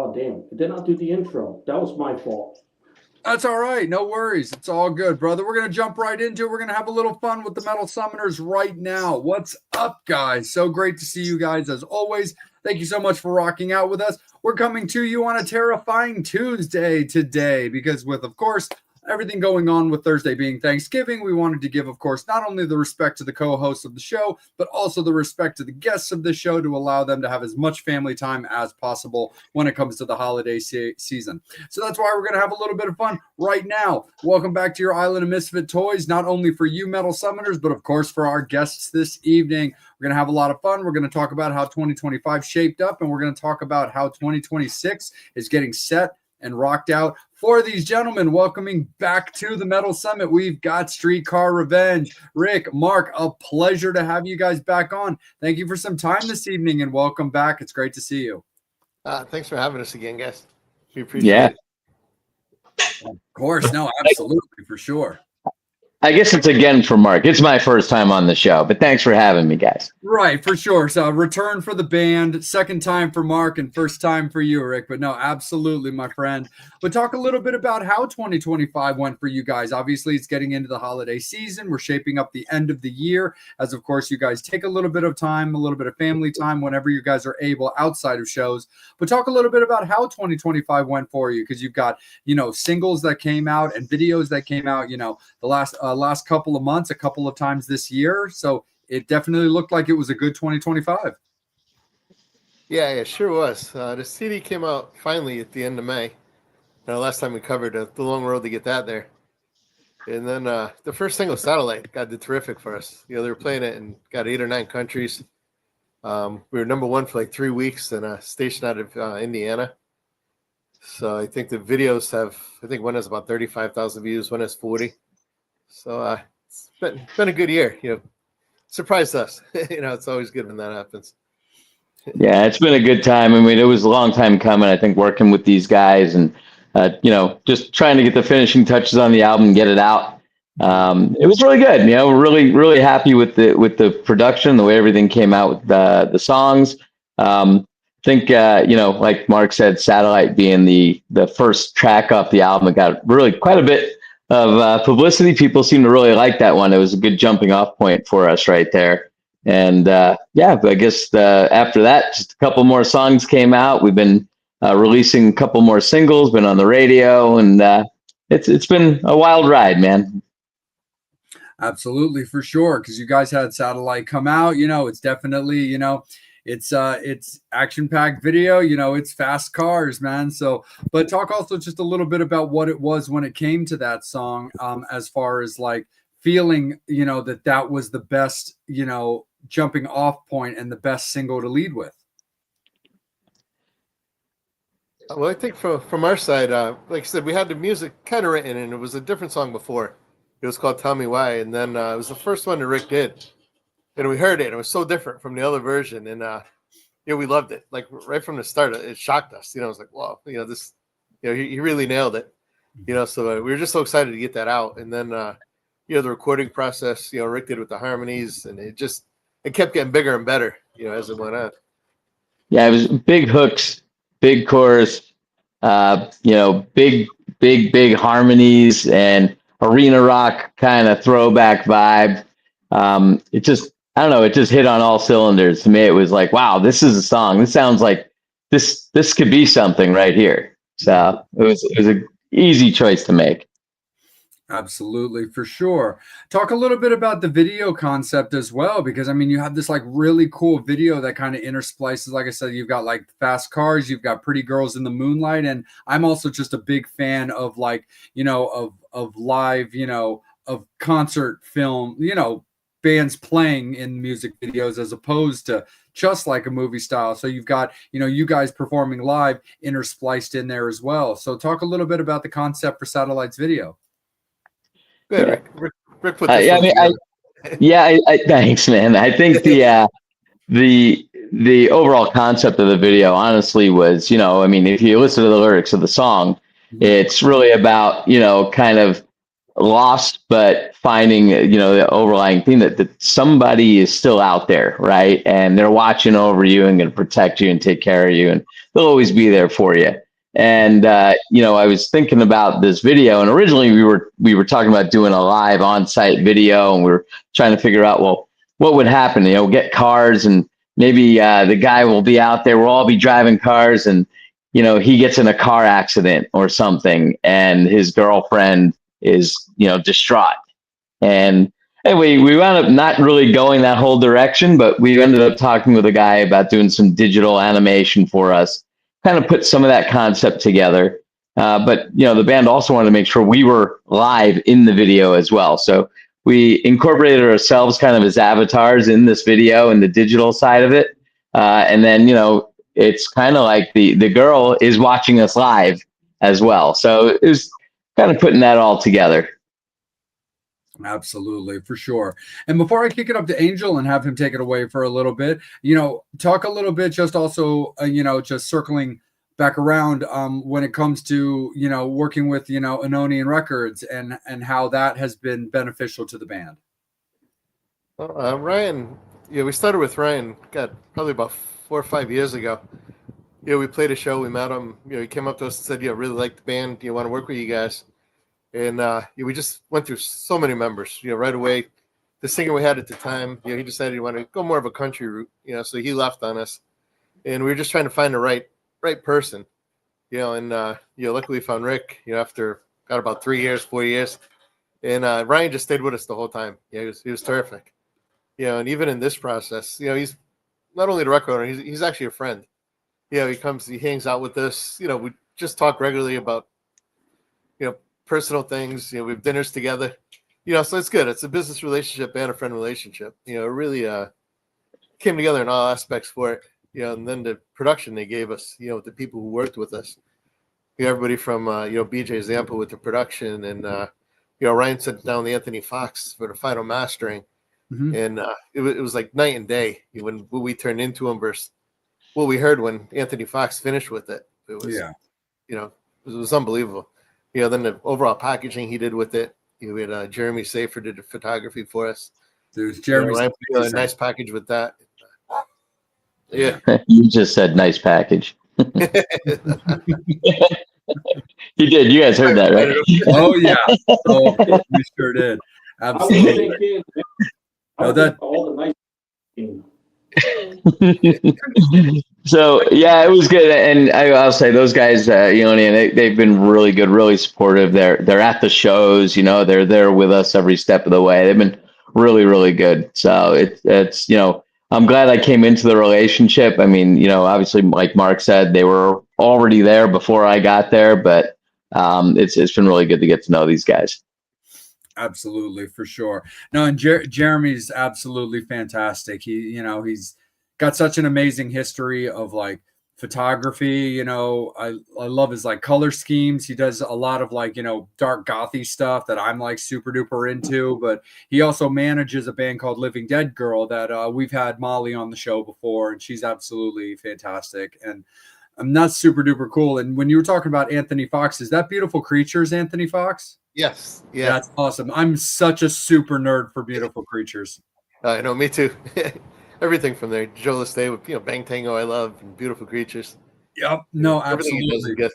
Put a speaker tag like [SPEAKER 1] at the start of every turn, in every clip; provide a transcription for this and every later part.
[SPEAKER 1] Oh, damn. I did not do the intro. That was my fault.
[SPEAKER 2] That's all right. No worries. It's all good, brother. We're going to jump right into it. We're going to have a little fun with the Metal Summoners right now. What's up, guys? So great to see you guys as always. Thank you so much for rocking out with us. We're coming to you on a terrifying Tuesday today because with, of course, everything going on with Thursday being Thanksgiving, we wanted to give, of course, not only the respect to the co-hosts of the show, but also the respect to the guests of the show to allow them to have as much family time as possible when it comes to the holiday season. So that's why we're going to have a little bit of fun right now. Welcome back to your Island of Misfit Toys, not only for you Metal Summoners, but of course for our guests this evening. We're going to have a lot of fun. We're going to talk about how 2025 shaped up, and we're going to talk about how 2026 is getting set and rocked out for these gentlemen. Welcoming back to the Metal Summit, we've got Streetcar Revenge. Rick, Mark, a pleasure to have you guys back on. Thank you for some time this evening and welcome back. It's great to see you.
[SPEAKER 3] Thanks for having us again, guys. We appreciate it.
[SPEAKER 2] Of course. No, absolutely, for sure.
[SPEAKER 4] I guess it's again for Mark. It's my first time on the show, but thanks for having me, guys.
[SPEAKER 2] Right, for sure. So return for the band, second time for Mark and first time for you, Rick. But no, absolutely, my friend. But talk a little bit about how 2025 went for you guys. Obviously, it's getting into the holiday season. We're shaping up the end of the year as, of course, you guys take a little bit of time, a little bit of family time whenever you guys are able outside of shows. But talk a little bit about how 2025 went for you because you've got, singles that came out and videos that came out, the last couple of months, a couple of times this year. So it definitely looked like it was a good 2025.
[SPEAKER 3] Yeah, it sure was. The CD came out finally at the end of May. Last time we covered the long road to get that there. And then the first single, Satellite, did terrific for us. They were playing it in 8 or 9 countries. We were number one for like 3 weeks in a station out of Indiana. So I think the videos one has about 35,000 views, one has 40. So it's been a good year. Surprised us. It's always good when that happens.
[SPEAKER 4] Yeah, it's been a good time. I mean, it was a long time coming. I think working with these guys and just trying to get the finishing touches on the album, get it out. It was really good. We're really, really happy with the production, the way everything came out with the songs. I think like Mark said, Satellite being the first track off the album, it got really quite a bit of publicity. People seem to really like that one. It was a good jumping off point for us right there. And I guess after that, just a couple more songs came out. We've been releasing a couple more singles, been on the radio, and it's been a wild ride, man.
[SPEAKER 2] Absolutely, for sure, because you guys had Satellite come out. It's definitely, it's action-packed video, it's fast cars, man. So, but talk also just a little bit about what it was when it came to that song, as far as like feeling, that was the best, jumping off point and the best single to lead with.
[SPEAKER 3] Well, I think from our side, like I said, we had the music kind of written, and it was a different song before. It was called Tell Me Why, and then it was the first one that Rick did. And we heard it, and it was so different from the other version. And, we loved it. Like, right from the start, it shocked us. It was like, wow, this, he really nailed it. So we were just so excited to get that out. And then, the recording process, Rick did with the harmonies, and it kept getting bigger and better, as it went on.
[SPEAKER 4] Yeah, it was big hooks, big chorus, big harmonies, and arena rock kind of throwback vibe. I don't know, it just hit on all cylinders. To me, it was like, wow, this is a song. This sounds like this could be something right here. So it was an easy choice to make.
[SPEAKER 2] Absolutely, for sure. Talk a little bit about the video concept as well, because I mean, you have this like really cool video that kind of intersplices. Like I said, you've got like fast cars, you've got pretty girls in the moonlight, and I'm also just a big fan of like of live, of concert film, bands playing in music videos as opposed to just like a movie style. So you've got you guys performing live interspliced in there as well. So talk a little bit about the concept for Satellite's video.
[SPEAKER 3] Good. Rick put this
[SPEAKER 4] thanks, man. I think the overall concept of the video honestly was, if you listen to the lyrics of the song, it's really about, kind of lost, but finding, the overlying theme that somebody is still out there, right? And they're watching over you and going to protect you and take care of you, and they'll always be there for you. And I was thinking about this video, and originally we were talking about doing a live on-site video, and we were trying to figure out, well, what would happen? Get cars, and maybe the guy will be out there. We'll all be driving cars, and he gets in a car accident or something, and his girlfriend is distraught. And anyway, we wound up not really going that whole direction, but we ended up talking with a guy about doing some digital animation for us, kind of put some of that concept together. But the band also wanted to make sure we were live in the video as well. So we incorporated ourselves kind of as avatars in this video and the digital side of it. And then, it's kind of like the girl is watching us live as well. So it was kind of putting that all together.
[SPEAKER 2] Absolutely, for sure. And before I kick it up to Angel and have him take it away for a little bit, talk a little bit, just also, just circling back around when it comes to, working with, Anonian Records and how that has been beneficial to the band.
[SPEAKER 3] Ryan, we started with Ryan, probably about 4 or 5 years ago. We played a show, we met him, he came up to us and said, really like the band, want to work with you guys. And we just went through so many members, right away. The singer we had at the time, he decided he wanted to go more of a country route, so he left on us. And we were just trying to find the right person, and luckily we found Rick, after got about 3 years, 4 years. And Ryan just stayed with us the whole time. He was terrific. And even in this process, he's not only the record owner, he's actually a friend. He comes, he hangs out with us. We just talk regularly about, personal things. We have dinners together. So it's good. It's a business relationship and a friend relationship. It really came together in all aspects for it. And then the production they gave us, with the people who worked with us. Everybody from BJ Zampa with the production, and Ryan sent down the Anthony Fox for the final mastering. Mm-hmm. And it was like night and day when we turned into him versus what we heard when Anthony Fox finished with it. It was, it was unbelievable. Then the overall packaging he did with it. We had Jeremy Safer did the photography for us.
[SPEAKER 2] There's Jeremy.
[SPEAKER 3] A nice package with that. Yeah,
[SPEAKER 4] you just said nice package. You did. You guys heard that, right?
[SPEAKER 2] Oh yeah, we sure did. Absolutely.
[SPEAKER 1] All the nice.
[SPEAKER 4] So yeah, it was good, and I'll say those guys, they've been really good, really supportive. They're at the shows, they're there with us every step of the way. They've been really, really good. So it's I'm glad I came into the relationship. I mean, obviously, like Mark said, they were already there before I got there, but it's been really good to get to know these guys.
[SPEAKER 2] Absolutely, for sure. No, and Jeremy's absolutely fantastic. He's got such an amazing history of like photography. I love his like color schemes. He does a lot of like, dark gothy stuff that I'm like super duper into, but he also manages a band called Living Dead Girl that we've had Molly on the show before, and she's absolutely fantastic. And that's super duper cool. And when you were talking about Anthony Fox, is that Beautiful Creatures, Anthony Fox?
[SPEAKER 3] Yes. Yeah.
[SPEAKER 2] That's awesome. I'm such a super nerd for Beautiful Creatures.
[SPEAKER 3] I know, me too. Everything from there. Joe Lestay with Bang Tango, I love, and Beautiful Creatures.
[SPEAKER 2] Yep. No, absolutely.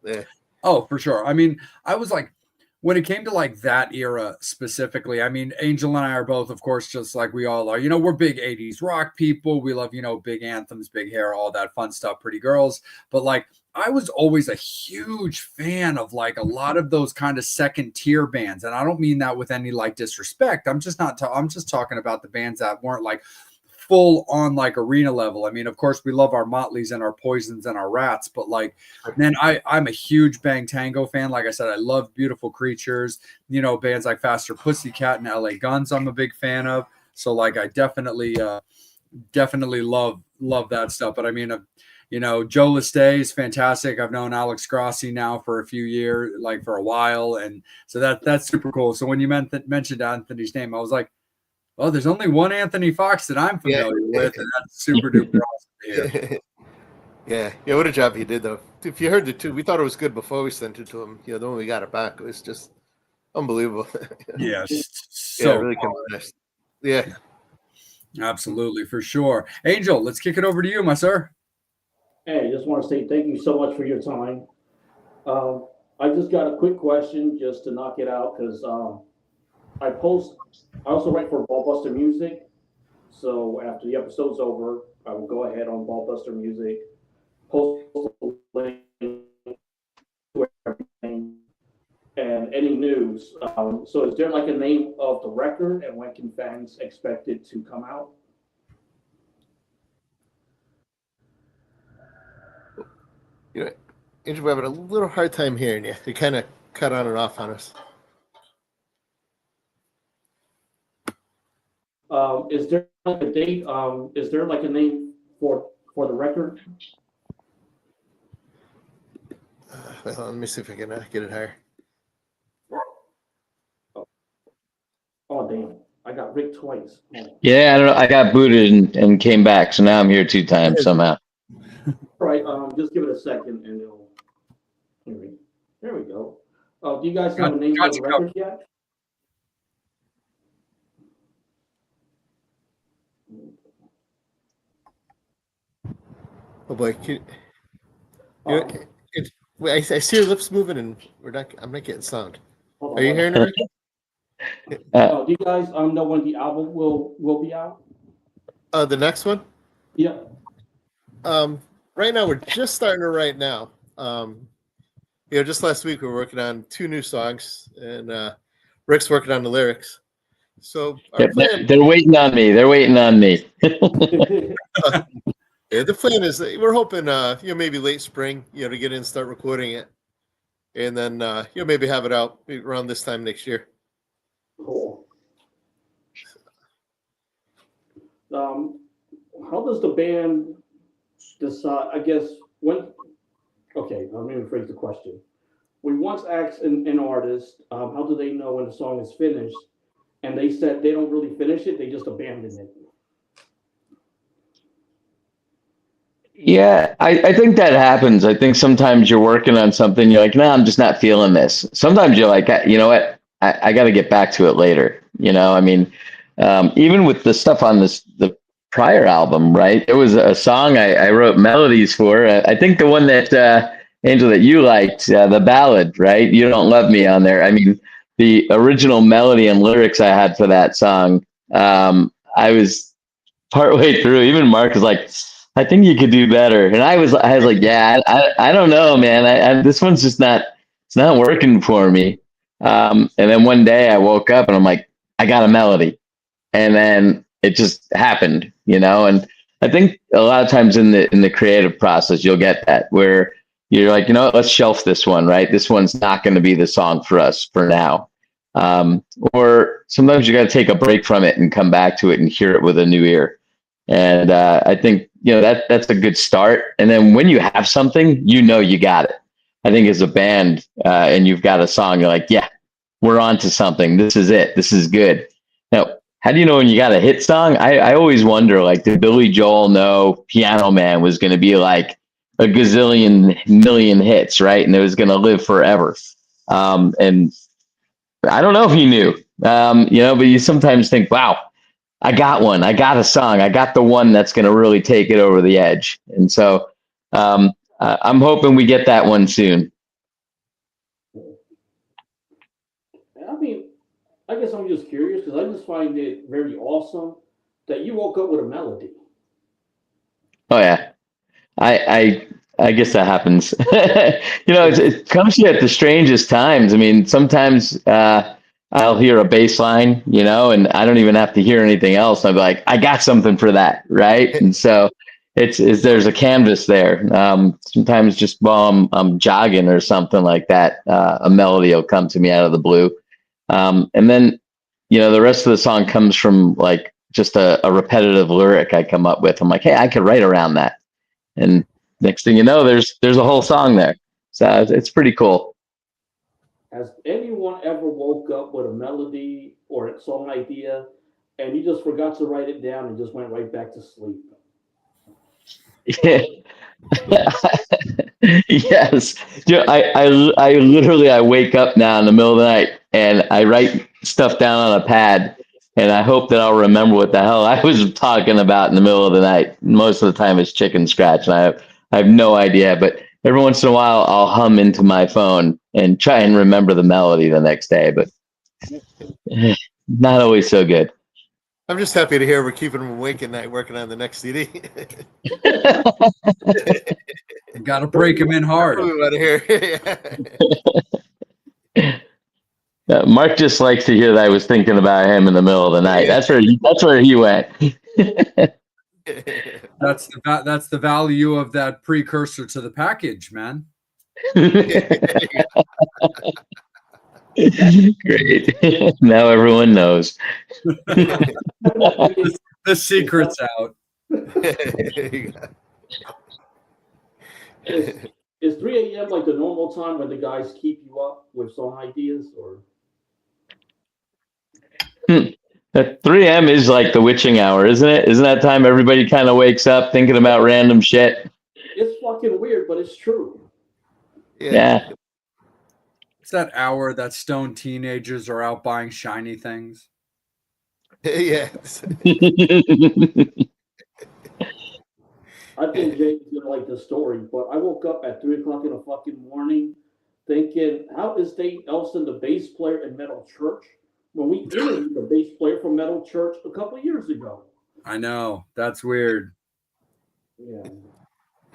[SPEAKER 3] Yeah.
[SPEAKER 2] Oh, for sure. I mean, I was like, when it came to like that era specifically, I mean, Angel and I are both, of course, just like we all are. We're big 80s rock people. We love, big anthems, big hair, all that fun stuff, pretty girls. But like, I was always a huge fan of like a lot of those kind of second tier bands. And I don't mean that with any like disrespect. I'm just talking about the bands that weren't like full on like arena level. I mean, of course, we love our Motleys and our Poisons and our Rats, but like, man, I'm a huge Bang Tango fan. Like I said, I love Beautiful Creatures, bands like Faster Pussycat and LA Guns I'm a big fan of. So like, I definitely love that stuff. But I mean, Joe Lestay is fantastic. I've known Alex Grossi now for a few years, like for a while. And so that's super cool. So when you mentioned Anthony's name, I was like, well, there's only one Anthony Fox that I'm familiar with, and that's super duper awesome to hear.
[SPEAKER 3] Yeah, what a job he did, though. If you heard the two, we thought it was good before we sent it to him. Then when we got it back, it was just Unbelievable.
[SPEAKER 2] Yes.
[SPEAKER 3] Yeah,
[SPEAKER 2] So
[SPEAKER 3] really can be nice. Yeah.
[SPEAKER 2] absolutely, for sure. Angel, let's kick it over to you, my sir.
[SPEAKER 1] Hey, just want to say thank you so much for your time. Um, I just got a quick question just to knock it out because I also write for Ballbuster Music. So after the episode's over, I will go ahead on Ballbuster Music, post a link to everything and any news. So is there like a name of the record and when can fans expect it to come out?
[SPEAKER 3] You know, Andrew, we're having a little hard time hearing you. You kind of cut on and off on us.
[SPEAKER 1] Is there like a date? Is there like a name for the record?
[SPEAKER 3] Wait, hold on, let me see if I can get it higher.
[SPEAKER 1] Oh damn! I got Rick twice. Oh.
[SPEAKER 4] Yeah, I don't know. I got booted and came back, so now I'm here 2 times somehow.
[SPEAKER 1] All right. Just give it a second and it'll. There we go. Do you guys have a name for the record yet?
[SPEAKER 3] Oh boy, wait, I see your lips moving, and I'm not getting sound. Are you hearing it?
[SPEAKER 1] Do you guys know when the album will be out?
[SPEAKER 3] The next one?
[SPEAKER 1] Yeah.
[SPEAKER 3] Right now we're just starting to write now. Just last week we were working on 2 new songs, and Rick's working on the lyrics. So
[SPEAKER 4] They're waiting on me. They're waiting on me.
[SPEAKER 3] Yeah, the plan is that we're hoping, maybe late spring, to get in and start recording it, and then maybe have it out around this time next year.
[SPEAKER 1] Cool. How does the band decide? I guess when. Okay, let me rephrase the question. We once asked an artist, how do they know when the song is finished? And they said they don't really finish it; they just abandon it.
[SPEAKER 4] Yeah, I think that happens. I think sometimes you're working on something, you're like, no, I'm just not feeling this. Sometimes you're like, you know what, I got to get back to it later. I mean, even with the stuff on the prior album, right? There was a song I wrote melodies for. I think the one that, Angel, that you liked, the ballad, right? You Don't Love Me on there. I mean, the original melody and lyrics I had for that song, I was partway through, even Mark was like, I think you could do better. And I was like, yeah, I don't know, man. This one's just it's not working for me. And then one day I woke up and I'm like, I got a melody. And then it just happened, and I think a lot of times in the creative process, you'll get that where you're like, let's shelf this one, right? This one's not going to be the song for us for now. Or sometimes you got to take a break from it and come back to it and hear it with a new ear. And I think, that's a good start. And then when you have something, you got it. I think as a band, and you've got a song, you're like, yeah, we're on to something. This is it. This is good. Now, how do you know when you got a hit song? I always wonder, like, did Billy Joel know Piano Man was going to be like a gazillion million hits, right? And it was going to live forever. And I don't know if he knew, but you sometimes think, wow, I got one. I got a song. I got the one that's going to really take it over the edge. And so I'm hoping we get that one soon.
[SPEAKER 1] I mean, I guess I'm just curious because I just find it very awesome that you woke up with a melody.
[SPEAKER 4] Oh yeah, I guess that happens. It comes to you at the strangest times. I mean, sometimes I'll hear a bass line, and I don't even have to hear anything else. I'll be like, I got something for that, right? And so there's a canvas there. Sometimes just while I'm jogging or something like that, a melody will come to me out of the blue. And then, the rest of the song comes from like just a repetitive lyric I come up with. I'm like, hey, I could write around that. And next thing you know, there's a whole song there. So it's pretty cool.
[SPEAKER 1] Has anyone ever woke up with a melody or a song idea and you just forgot to write it down and just went right back to sleep?
[SPEAKER 4] Yeah. Yes. I literally wake up now in the middle of the night and I write stuff down on a pad, and I hope that I'll remember what the hell I was talking about in the middle of the night. Most of the time it's chicken scratch, and I have no idea, but every once in a while I'll hum into my phone and try and remember the melody the next day, but not always so good.
[SPEAKER 3] I'm just happy to hear we're keeping him awake at night working on the next CD.
[SPEAKER 2] You got to break him in hard.
[SPEAKER 3] We want to hear.
[SPEAKER 4] Mark just likes to hear that I was thinking about him in the middle of the night.
[SPEAKER 3] Yeah.
[SPEAKER 4] That's where he went.
[SPEAKER 2] That's the value of that precursor to the package, man.
[SPEAKER 4] Great. Now everyone knows.
[SPEAKER 2] The secret's out.
[SPEAKER 1] Is 3 a.m. like the normal time when the guys keep you up with song ideas, or?
[SPEAKER 4] At 3 a.m. is like the witching hour, isn't it? Isn't that time everybody kind of wakes up thinking about random shit?
[SPEAKER 1] It's fucking weird, but it's true.
[SPEAKER 4] Yeah.
[SPEAKER 2] It's that hour that stoned teenagers are out buying shiny things.
[SPEAKER 3] Yeah.
[SPEAKER 1] I think Jake's gonna like this story, but I woke up at 3 o'clock in the fucking morning thinking, how is Dave Elson the bass player in Metal Church when we interviewed the bass player from Metal Church a couple of years ago?
[SPEAKER 2] I know. That's weird.
[SPEAKER 1] Yeah.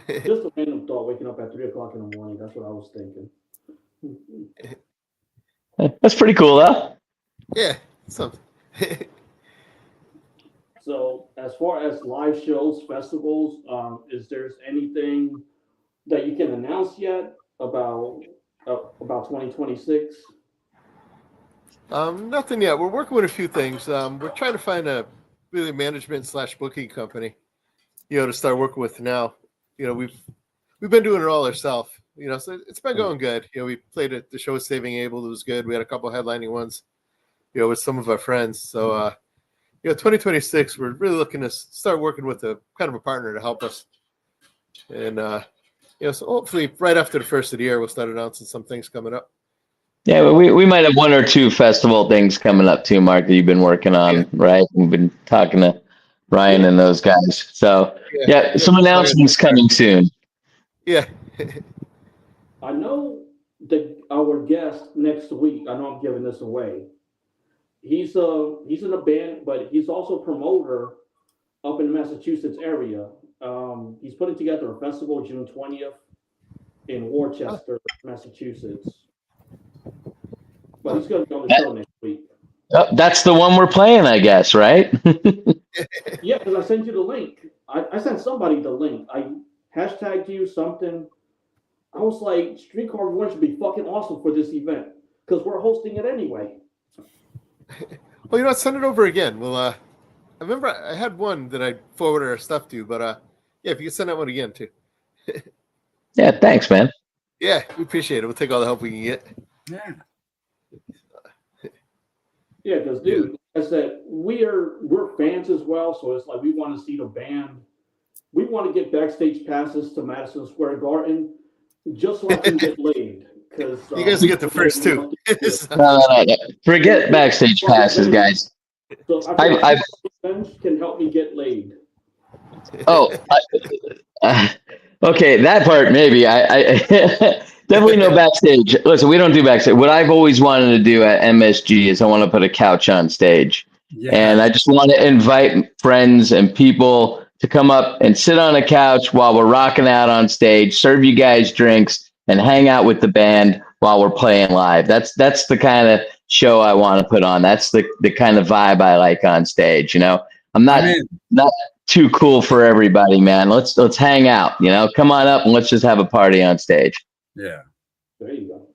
[SPEAKER 1] Just a random thought waking up at 3 o'clock in the morning. That's what I was thinking.
[SPEAKER 4] That's pretty cool, though.
[SPEAKER 3] Yeah. Something.
[SPEAKER 1] So, as far as live shows, festivals, is there anything that you can announce yet about 2026?
[SPEAKER 3] Nothing yet. We're working with a few things. We're trying to find a really management / booking company, to start working with now. We've been doing it all ourselves. So it's been going good. We played at the show Saving Abel. It was good. We had a couple headlining ones, with some of our friends. So, 2026, we're really looking to start working with a kind of a partner to help us. And, so hopefully right after the first of the year, we'll start announcing some things coming up.
[SPEAKER 4] Yeah, well, we might have one or two festival things coming up too, Mark, that you've been working on, right? We've been talking to Ryan and those guys. So, yeah, some announcements coming soon.
[SPEAKER 3] Yeah.
[SPEAKER 1] I know that our guest next week, I know I'm giving this away. He's in a band, but he's also a promoter up in the Massachusetts area. He's putting together a festival June 20th in Worcester, Massachusetts. But he's going to be on the show next week.
[SPEAKER 4] Oh, that's the one we're playing, I guess, right?
[SPEAKER 1] Yeah, because I sent you the link. I sent somebody the link. I hashtagged you something. I was like, Streetcar One should be fucking awesome for this event because we're hosting it anyway.
[SPEAKER 3] Well, send it over again. Well, I remember I had one that I forwarded our stuff to, but yeah, if you could send that one again too.
[SPEAKER 4] Yeah, thanks, man.
[SPEAKER 3] Yeah, we appreciate it. We'll take all the help we can get.
[SPEAKER 2] Yeah.
[SPEAKER 1] Yeah, because dude, I said we're fans as well, so it's like we want to see the band. We want to get backstage passes to Madison Square Garden just so I can get laid. Because
[SPEAKER 3] you guys will get the first two.
[SPEAKER 4] No. Forget backstage passes, guys.
[SPEAKER 1] So I can help me get laid.
[SPEAKER 4] Oh, okay, that part maybe. I definitely no backstage. Listen, we don't do backstage. What I've always wanted to do at MSG is I want to put a couch on stage. Yeah. And I just want to invite friends and people to come up and sit on a couch while we're rocking out on stage, serve you guys drinks, and hang out with the band while we're playing live. That's the kind of show I want to put on. That's the kind of vibe I like on stage. I'm not too cool for everybody, man. Let's hang out. Come on up and let's just have a party on stage.
[SPEAKER 2] Yeah.
[SPEAKER 1] There you go.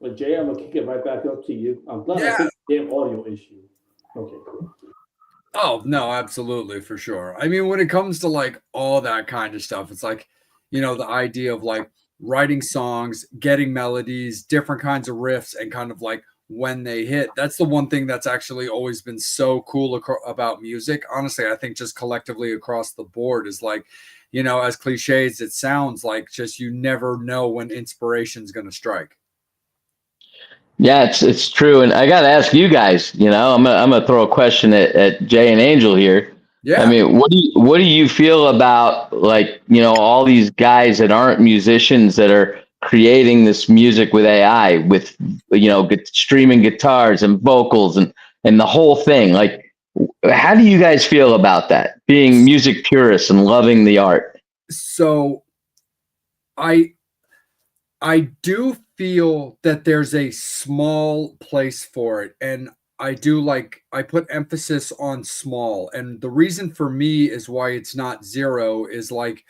[SPEAKER 1] Well, Jay, I'm gonna kick it right back up to you. I'm glad I fixed the damn audio issue. Okay, cool.
[SPEAKER 2] Oh no, absolutely, for sure. I mean, when it comes to like all that kind of stuff, it's like, the idea of like writing songs, getting melodies, different kinds of riffs, and kind of like when they hit. That's the one thing that's actually always been so cool about music. Honestly, I think just collectively across the board is like, as cliche as it sounds, like just you never know when inspiration's going to strike.
[SPEAKER 4] Yeah, it's true. And I got to ask you guys, I'm gonna throw a question at Jay and Angel here. I
[SPEAKER 2] Yeah.
[SPEAKER 4] mean, what do you feel about, like, all these guys that aren't musicians that are creating this music with AI, with, streaming guitars and vocals and the whole thing? Like, how do you guys feel about that? Being music purists and loving the art.
[SPEAKER 2] So I I do feel that there's a small place for it, and I put emphasis on small. And the reason for me is why it's not zero is like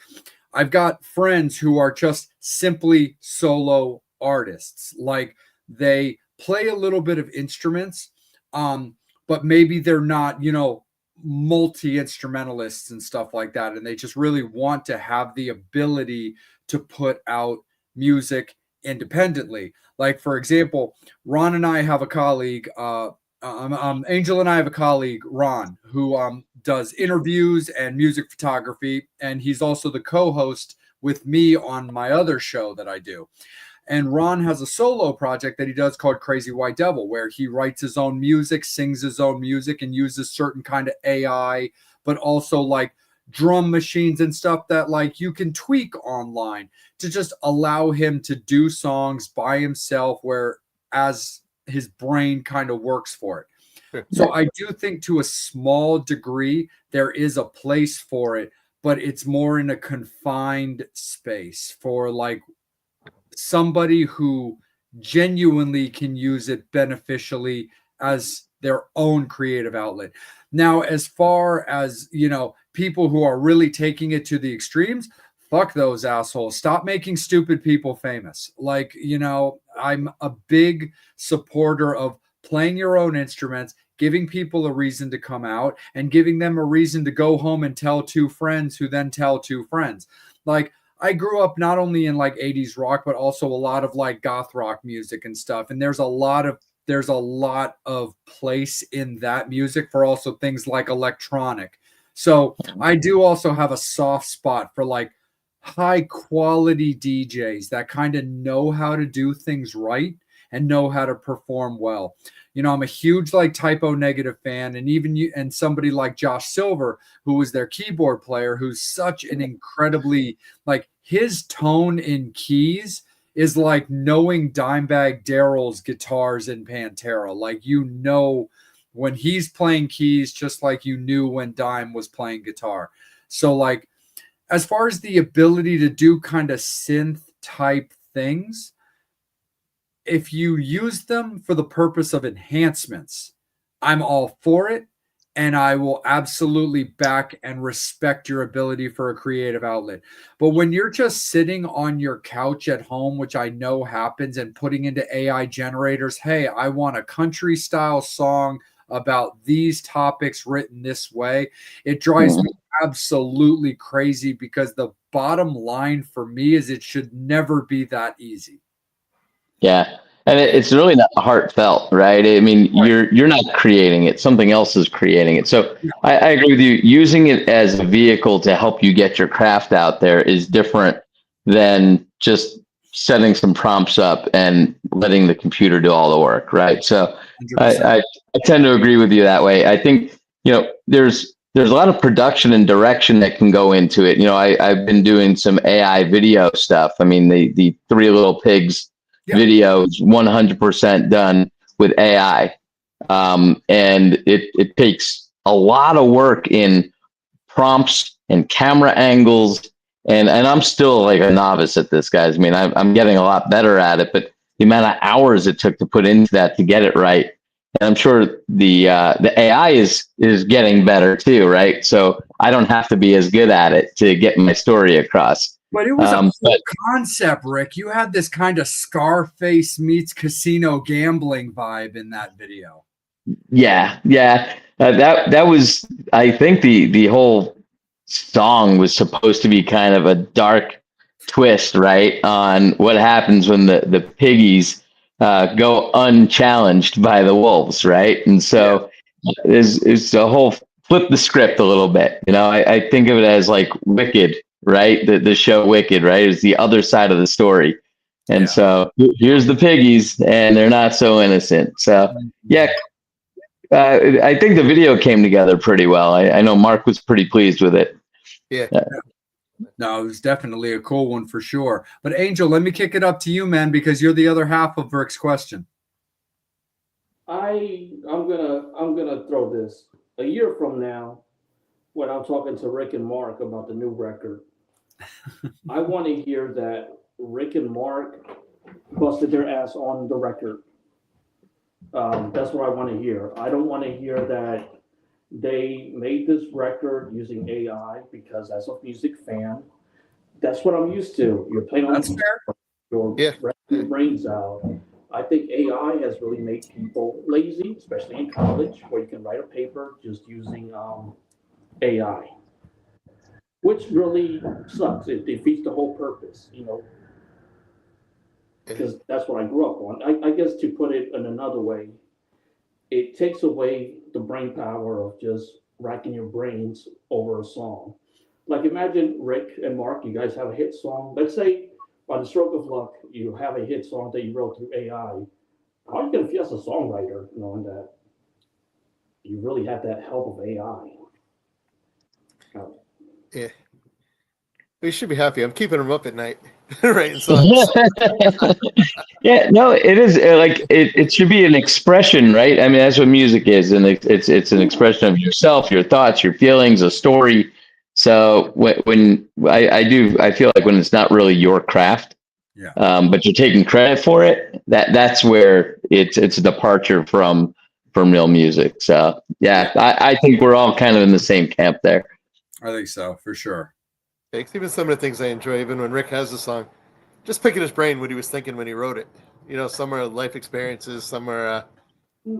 [SPEAKER 2] I've got friends who are just simply solo artists. Like they play a little bit of instruments, but maybe they're not, multi instrumentalists and stuff like that. And they just really want to have the ability to put out music independently. Like, for example, Ron and I have a colleague, Angel and I have a colleague, Ron, who does interviews and music photography, and he's also the co-host with me on my other show that I do. And Ron has a solo project that he does called Crazy White Devil, where he writes his own music, sings his own music, and uses certain kind of AI, but also like drum machines and stuff that like you can tweak online to just allow him to do songs by himself, where as his brain kind of works for it. So I do think to a small degree there is a place for it, but it's more in a confined space for like somebody who genuinely can use it beneficially as their own creative outlet. Now, as far as, people who are really taking it to the extremes, fuck those assholes. Stop making stupid people famous. Like, I'm a big supporter of playing your own instruments, giving people a reason to come out, and giving them a reason to go home and tell two friends who then tell two friends. Like, I grew up not only in like 80s rock, but also a lot of like goth rock music and stuff. And there's a lot of place in that music for also things like electronic. So I do also have a soft spot for like high quality DJs that kind of know how to do things right and know how to perform well. I'm a huge like Typo Negative fan, and even you and somebody like Josh Silver, who was their keyboard player, who's such an incredibly like his tone in keys is like knowing Dimebag Darrell's guitars in Pantera. Like when he's playing keys, just like you knew when Dime was playing guitar. So like as far as the ability to do kind of synth type things, if you use them for the purpose of enhancements, I'm all for it. And I will absolutely back and respect your ability for a creative outlet. But when you're just sitting on your couch at home, which I know happens, and putting into AI generators, hey, I want a country style song about these topics written this way, it drives me absolutely crazy, because the bottom line for me is it should never be that easy.
[SPEAKER 4] Yeah. And it's really not heartfelt, right? I mean, you're not creating it. Something else is creating it. So I agree with you. Using it as a vehicle to help you get your craft out there is different than just setting some prompts up and letting the computer do all the work, right? So I tend to agree with you that way. I think, there's a lot of production and direction that can go into it. I've been doing some AI video stuff. I mean, the Three Little Pigs video is 100% done with AI. And it takes a lot of work in prompts and camera angles. And I'm still like a novice at this, guys. I mean, I'm getting a lot better at it, but the amount of hours it took to put into that to get it right. And I'm sure the AI is getting better too, right? So I don't have to be as good at it to get my story across.
[SPEAKER 2] But it was a cool concept, Rick. You had this kind of Scarface meets casino gambling vibe in that video.
[SPEAKER 4] Yeah. That was, I think the whole song was supposed to be kind of a dark twist, right, on what happens when the piggies go unchallenged by the wolves, right? And so it's a whole flip the script a little bit. I think of it as like Wicked, right? The show Wicked, right? Is the other side of the story. And
[SPEAKER 2] Yeah.
[SPEAKER 4] so here's the piggies, and they're not so innocent. So yeah, I think the video came together pretty well. I know Mark was pretty pleased with it.
[SPEAKER 3] Yeah.
[SPEAKER 2] No, it was definitely a cool one for sure. But Angel, let me kick it up to you, man, because you're the other half of Rick's question.
[SPEAKER 1] I'm gonna throw this. A year from now, when I'm talking to Rick and Mark about the new record, I want to hear that Rick and Mark busted their ass on the record. That's what I want to hear. I don't want to hear that they made this record using AI because as a music fan, that's what I'm used to. You're playing on
[SPEAKER 2] That's fair.
[SPEAKER 1] your your brains out. I think AI has really made people lazy, especially in college, where you can write a paper just using AI, which really sucks. It defeats the whole purpose, because that's what I grew up on. I guess to put it in another way, it takes away the brain power of just racking your brains over a song. Like imagine Rick and Mark, you guys have a hit song. Let's say by the stroke of luck, you have a hit song that you wrote through AI. How are you gonna feel as a songwriter knowing that you really had that help of AI?
[SPEAKER 3] Yeah. We should be happy. I'm keeping them up at night, writing songs.
[SPEAKER 4] Yeah, no, it is like it should be an expression, right? I mean, that's what music is, and it's an expression of yourself, your thoughts, your feelings, a story. So when I feel like when it's not really your craft,
[SPEAKER 2] Yeah.
[SPEAKER 4] But you're taking credit for it, that's where it's a departure from real music. So yeah, I think we're all kind of in the same camp there.
[SPEAKER 2] I think so, for sure.
[SPEAKER 3] Even some of the things I enjoy, even when Rick has a song, just picking his brain what he was thinking when he wrote it. Some are life experiences, some are,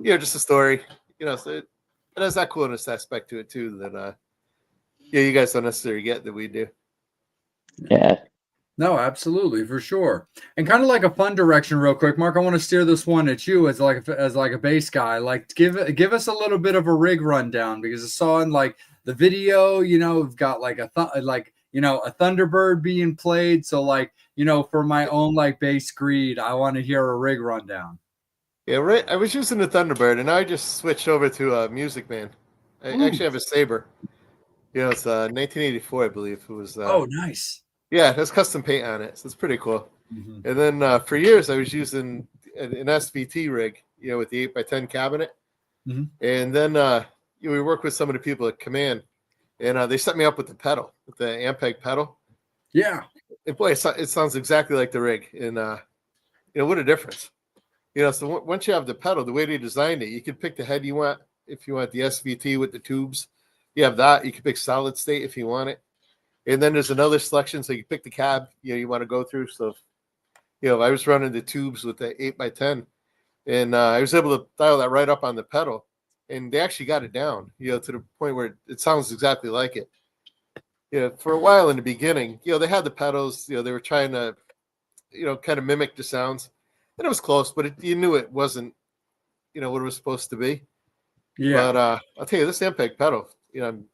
[SPEAKER 3] just a story. So it has that coolness aspect to it too that, you guys don't necessarily get that we do.
[SPEAKER 4] Yeah.
[SPEAKER 2] No, absolutely, for sure. And kind of like a fun direction, real quick, Mark. I want to steer this one at you as like a bass guy. Like, give us a little bit of a rig rundown, because I saw in like the video, we've got like a Thunderbird being played. So like, for my own like bass greed, I want to hear a rig rundown.
[SPEAKER 3] Yeah, right. I was using the Thunderbird, and I just switched over to a Music Man. I actually have a Sabre. It's 1984, I believe. It was.
[SPEAKER 2] Oh, nice.
[SPEAKER 3] Yeah, it has custom paint on it, so it's pretty cool.
[SPEAKER 2] Mm-hmm.
[SPEAKER 3] And then for years, I was using an SVT rig, with the 8x10 cabinet.
[SPEAKER 2] Mm-hmm.
[SPEAKER 3] And then we worked with some of the people at Command, and they set me up with the pedal, with the Ampeg pedal.
[SPEAKER 2] Yeah.
[SPEAKER 3] And boy, it sounds exactly like the rig. And what a difference. So once you have the pedal, the way they designed it, you can pick the head you want. If you want the SVT with the tubes, you have that. You can pick solid state if you want it. And then there's another selection, so you pick the cab you want to go through. So, I was running the tubes with the 8x10, and I was able to dial that right up on the pedal, and they actually got it down, to the point where it sounds exactly like it. For a while in the beginning, they had the pedals, they were trying to, kind of mimic the sounds, and it was close, but you knew it wasn't, what it was supposed to be.
[SPEAKER 2] Yeah.
[SPEAKER 3] But I'll tell you, this Ampeg pedal, I don't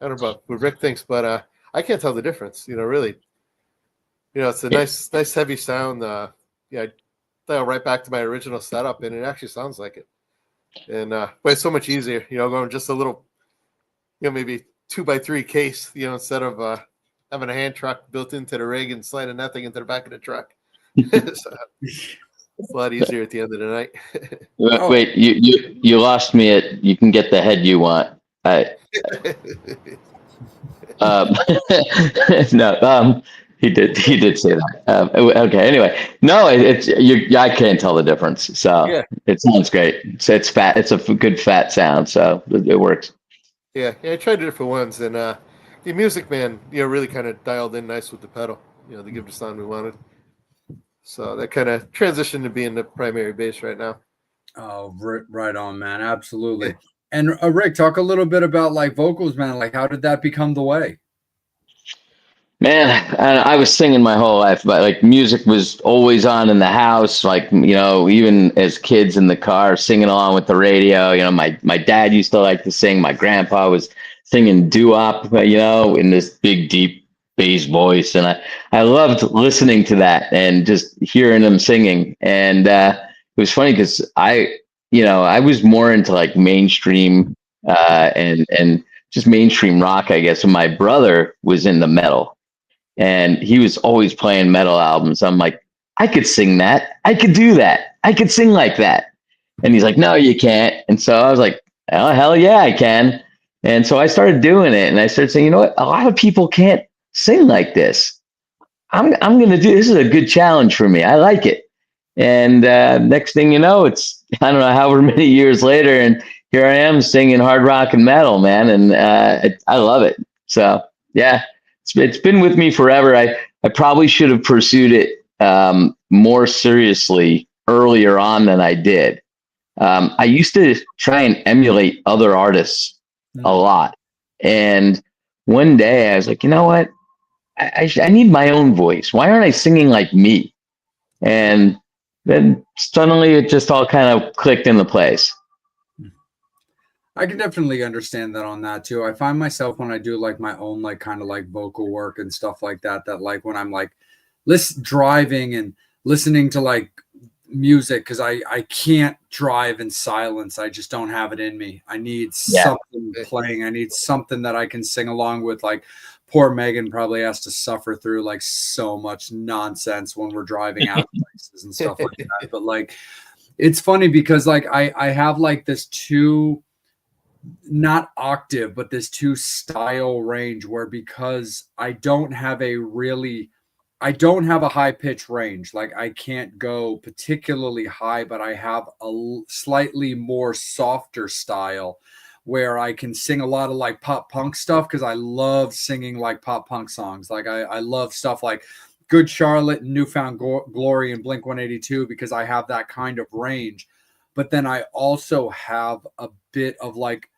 [SPEAKER 3] know about what Rick thinks, but I can't tell the difference, really. It's a nice heavy sound. I dial right back to my original setup, and it actually sounds like it. And but it's so much easier, going just a little, maybe 2x3 case, instead of having a hand truck built into the rig and sliding that thing into the back of the truck. So, it's a lot easier at the end of the night.
[SPEAKER 4] Wait, you lost me at you can get the head you want. No, he did say that. Okay, anyway, no, I can't tell the difference. So
[SPEAKER 3] Yeah.
[SPEAKER 4] It sounds great. It's fat. It's a good fat sound. So it works.
[SPEAKER 3] Yeah, I tried different ones, and the Music Man, really kind of dialed in nice with the pedal, to give the sound we wanted. So that kind of transitioned to being the primary bass right now.
[SPEAKER 2] Oh, right on, man. Absolutely. Yeah. And Rick, talk a little bit about like vocals, man. Like, how did that become the way?
[SPEAKER 4] Man, I was singing my whole life, but like music was always on in the house. Like, even as kids in the car, singing along with the radio. My dad used to like to sing. My grandpa was singing doo-wop, in this big, deep bass voice, and I loved listening to that and just hearing him singing. And it was funny because I was more into like mainstream and just mainstream rock, I guess. And my brother was into metal, and he was always playing metal albums. I'm like, I could sing that. I could do that. I could sing like that. And he's like, no, you can't. And so I was like, oh, hell yeah, I can. And so I started doing it, and I started saying, you know what? A lot of people can't sing like this. I'm going to do this. Is a good challenge for me. I like it. And next thing you know, it's, I don't know, however many years later, and here I am singing hard rock and metal, man. And I love it. So yeah, it's been with me forever. I probably should have pursued it more seriously earlier on than I did. I used to try and emulate other artists a lot. And one day I was like, you know what? I need my own voice. Why aren't I singing like me? And then suddenly it just all kind of clicked into place.
[SPEAKER 2] I can definitely understand that on that too. I find myself when I do like my own like kind of like vocal work and stuff like that, that like when I'm like driving and listening to like music, because I can't drive in silence. I just don't have it in me. I need something playing. I need something that I can sing along with. Like poor Megan probably has to suffer through like so much nonsense when we're driving out places and stuff like that. But like it's funny because like I have like this not octave, but this 2 style range where, because I don't have a high pitch range. Like I can't go particularly high, but I have a slightly more softer style where I can sing a lot of like pop punk stuff, because I love singing like pop punk songs. Like I love stuff like Good Charlotte and Newfound Glory and Blink-182, because I have that kind of range. But then I also have a bit of like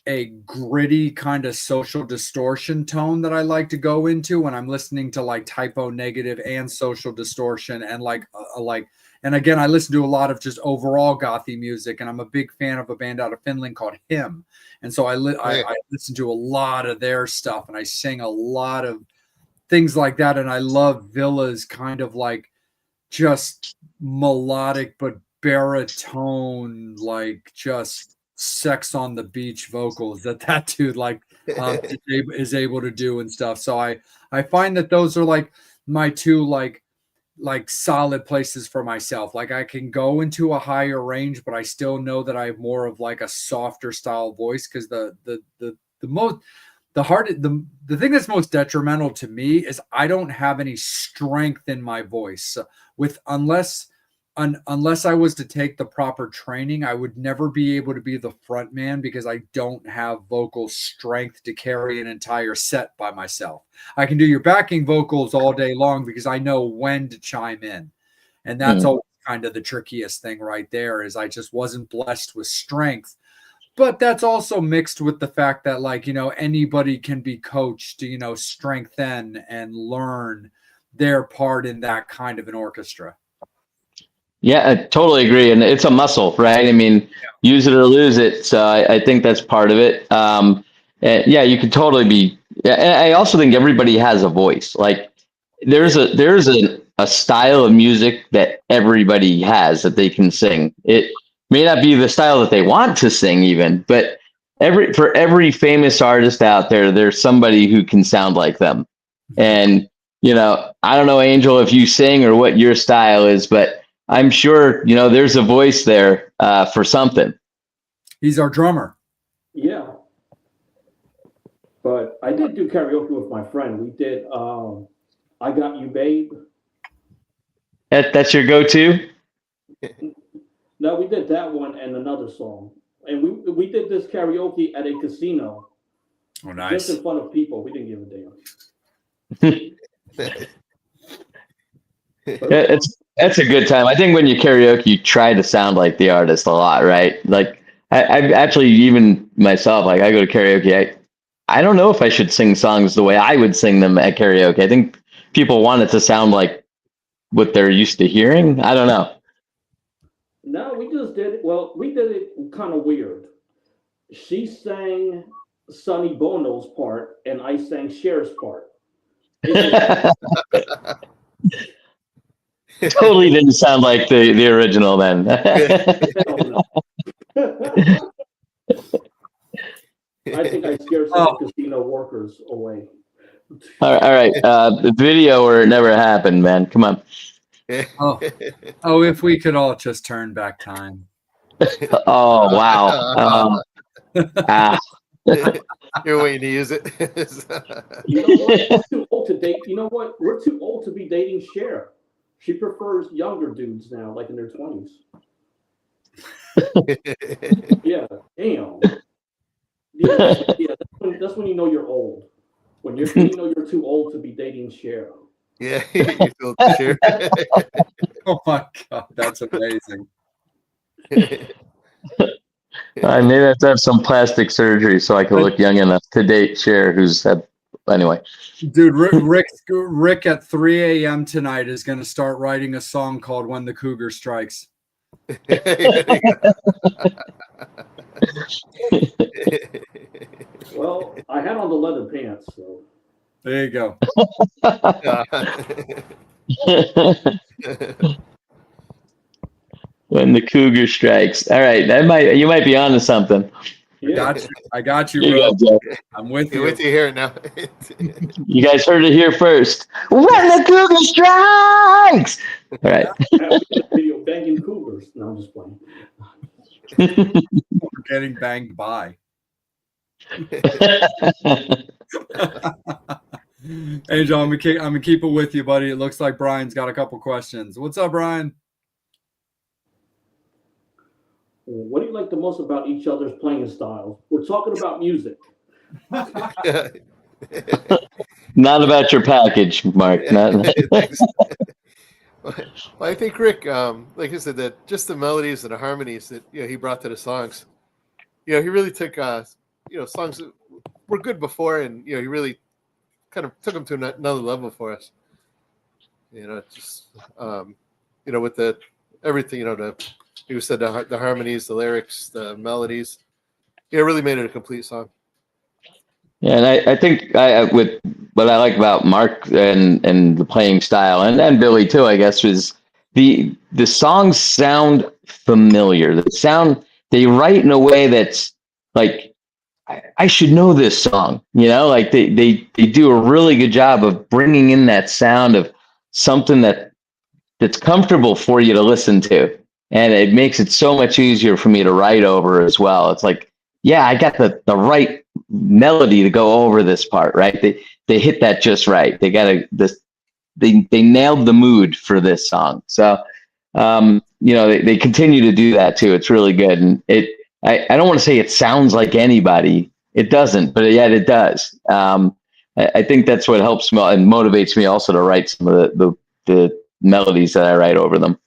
[SPEAKER 2] a gritty kind of Social Distortion tone that I like to go into when I'm listening to like Typo Negative and Social Distortion, and and again, I listen to a lot of just overall gothy music, and I'm a big fan of a band out of Finland called Him. And so I listen to a lot of their stuff, and I sing a lot of things like that. And I love Villa's kind of like just melodic but baritone, like just Sex on the Beach vocals that dude like is able to do and stuff. So I find that those are like my 2 like solid places for myself. Like I can go into a higher range, but I still know that I have more of like a softer style voice, because the thing that's most detrimental to me is I don't have any strength in my voice. Unless I was to take the proper training, I would never be able to be the front man, because I don't have vocal strength to carry an entire set by myself. I can do your backing vocals all day long because I know when to chime in. And that's always kind of the trickiest thing right there, is I just wasn't blessed with strength. But that's also mixed with the fact that, like, anybody can be coached to, strengthen and learn their part in that kind of an orchestra.
[SPEAKER 4] Yeah, I totally agree. And it's a muscle, right? I mean, use it or lose it. So I think that's part of it. And yeah, you could totally be. And I also think everybody has a voice. Like there's a style of music that everybody has that they can sing. It may not be the style that they want to sing even, but for every famous artist out there, there's somebody who can sound like them. And, I don't know, Angel, if you sing or what your style is, but I'm sure, there's a voice there for something.
[SPEAKER 2] He's our drummer.
[SPEAKER 1] Yeah. But I did do karaoke with my friend. We did I Got You, Babe.
[SPEAKER 4] That's your go-to?
[SPEAKER 1] No, we did that one and another song. And we did this karaoke at a casino.
[SPEAKER 2] Oh, nice.
[SPEAKER 1] Just in front of people. We didn't give a damn.
[SPEAKER 4] That's a good time. I think when you karaoke, you try to sound like the artist a lot, right? Like I've actually, even myself, like I go to karaoke, I don't know if I should sing songs the way I would sing them at karaoke. I think people want it to sound like what they're used to hearing. I don't know.
[SPEAKER 1] No, we just did it. Well, we did it kind of weird. She sang Sonny Bono's part, and I sang Cher's part.
[SPEAKER 4] Totally didn't sound like the original then.
[SPEAKER 1] I think I scared some casino workers away.
[SPEAKER 4] All right. The video or it never happened, man. Come on.
[SPEAKER 2] Oh, if we could all just turn back time.
[SPEAKER 4] Oh, wow.
[SPEAKER 3] You're waiting to use it.
[SPEAKER 1] You know what? We're too old to date. You know what? We're too old to be dating Cher. She prefers younger dudes now, like in their 20s. Yeah, damn. Yeah, that's when you know you're old. When you know you're too old to be dating Cher.
[SPEAKER 3] Yeah, you feel sure.
[SPEAKER 2] Oh my God, that's amazing.
[SPEAKER 4] I may have to have some plastic surgery so I can look young enough to date Cher, who's had. Anyway.
[SPEAKER 2] Dude, Rick at 3 a.m. tonight is going to start writing a song called "When the Cougar Strikes."
[SPEAKER 1] Well, I had on the leather pants, so
[SPEAKER 2] there you go.
[SPEAKER 4] When the cougar strikes. All right, you might be onto something.
[SPEAKER 1] yeah.
[SPEAKER 2] I got you,
[SPEAKER 4] Here
[SPEAKER 2] bro.
[SPEAKER 4] you go,
[SPEAKER 2] I'm with you.
[SPEAKER 3] With you here now.
[SPEAKER 4] You guys heard it here first. When the cougar strikes. All right.
[SPEAKER 1] Video banging cougars. No, I'm just playing.
[SPEAKER 2] We're getting banged by. Angel, I'm gonna keep it with you, buddy. It looks like Brian's got a couple questions. What's up, Brian?
[SPEAKER 1] What do you like the most about each other's playing styles? We're talking about music.
[SPEAKER 4] Not about your package, Mark. Not.
[SPEAKER 3] Well, I think Rick, like I said, that just the melodies and the harmonies that he brought to the songs. He really took songs that were good before, and he really kind of took them to another level for us. Just with the everything, you said the harmonies, the lyrics, the melodies. It really made it a complete song.
[SPEAKER 4] Yeah, and I think with what I like about Mark and the playing style and Billy too, I guess, was the songs sound familiar. They write in a way that's like I should know this song. Like they do a really good job of bringing in that sound of something that's comfortable for you to listen to, and it makes it so much easier for me to write over as well. It's like, yeah, I got the right melody to go over this part, right? They hit that just right. They nailed the mood for this song. So they continue to do that too. It's really good. And I don't want to say it sounds like anybody. It doesn't, but yet it does. I think that's what helps me and motivates me also to write some of the melodies that I write over them.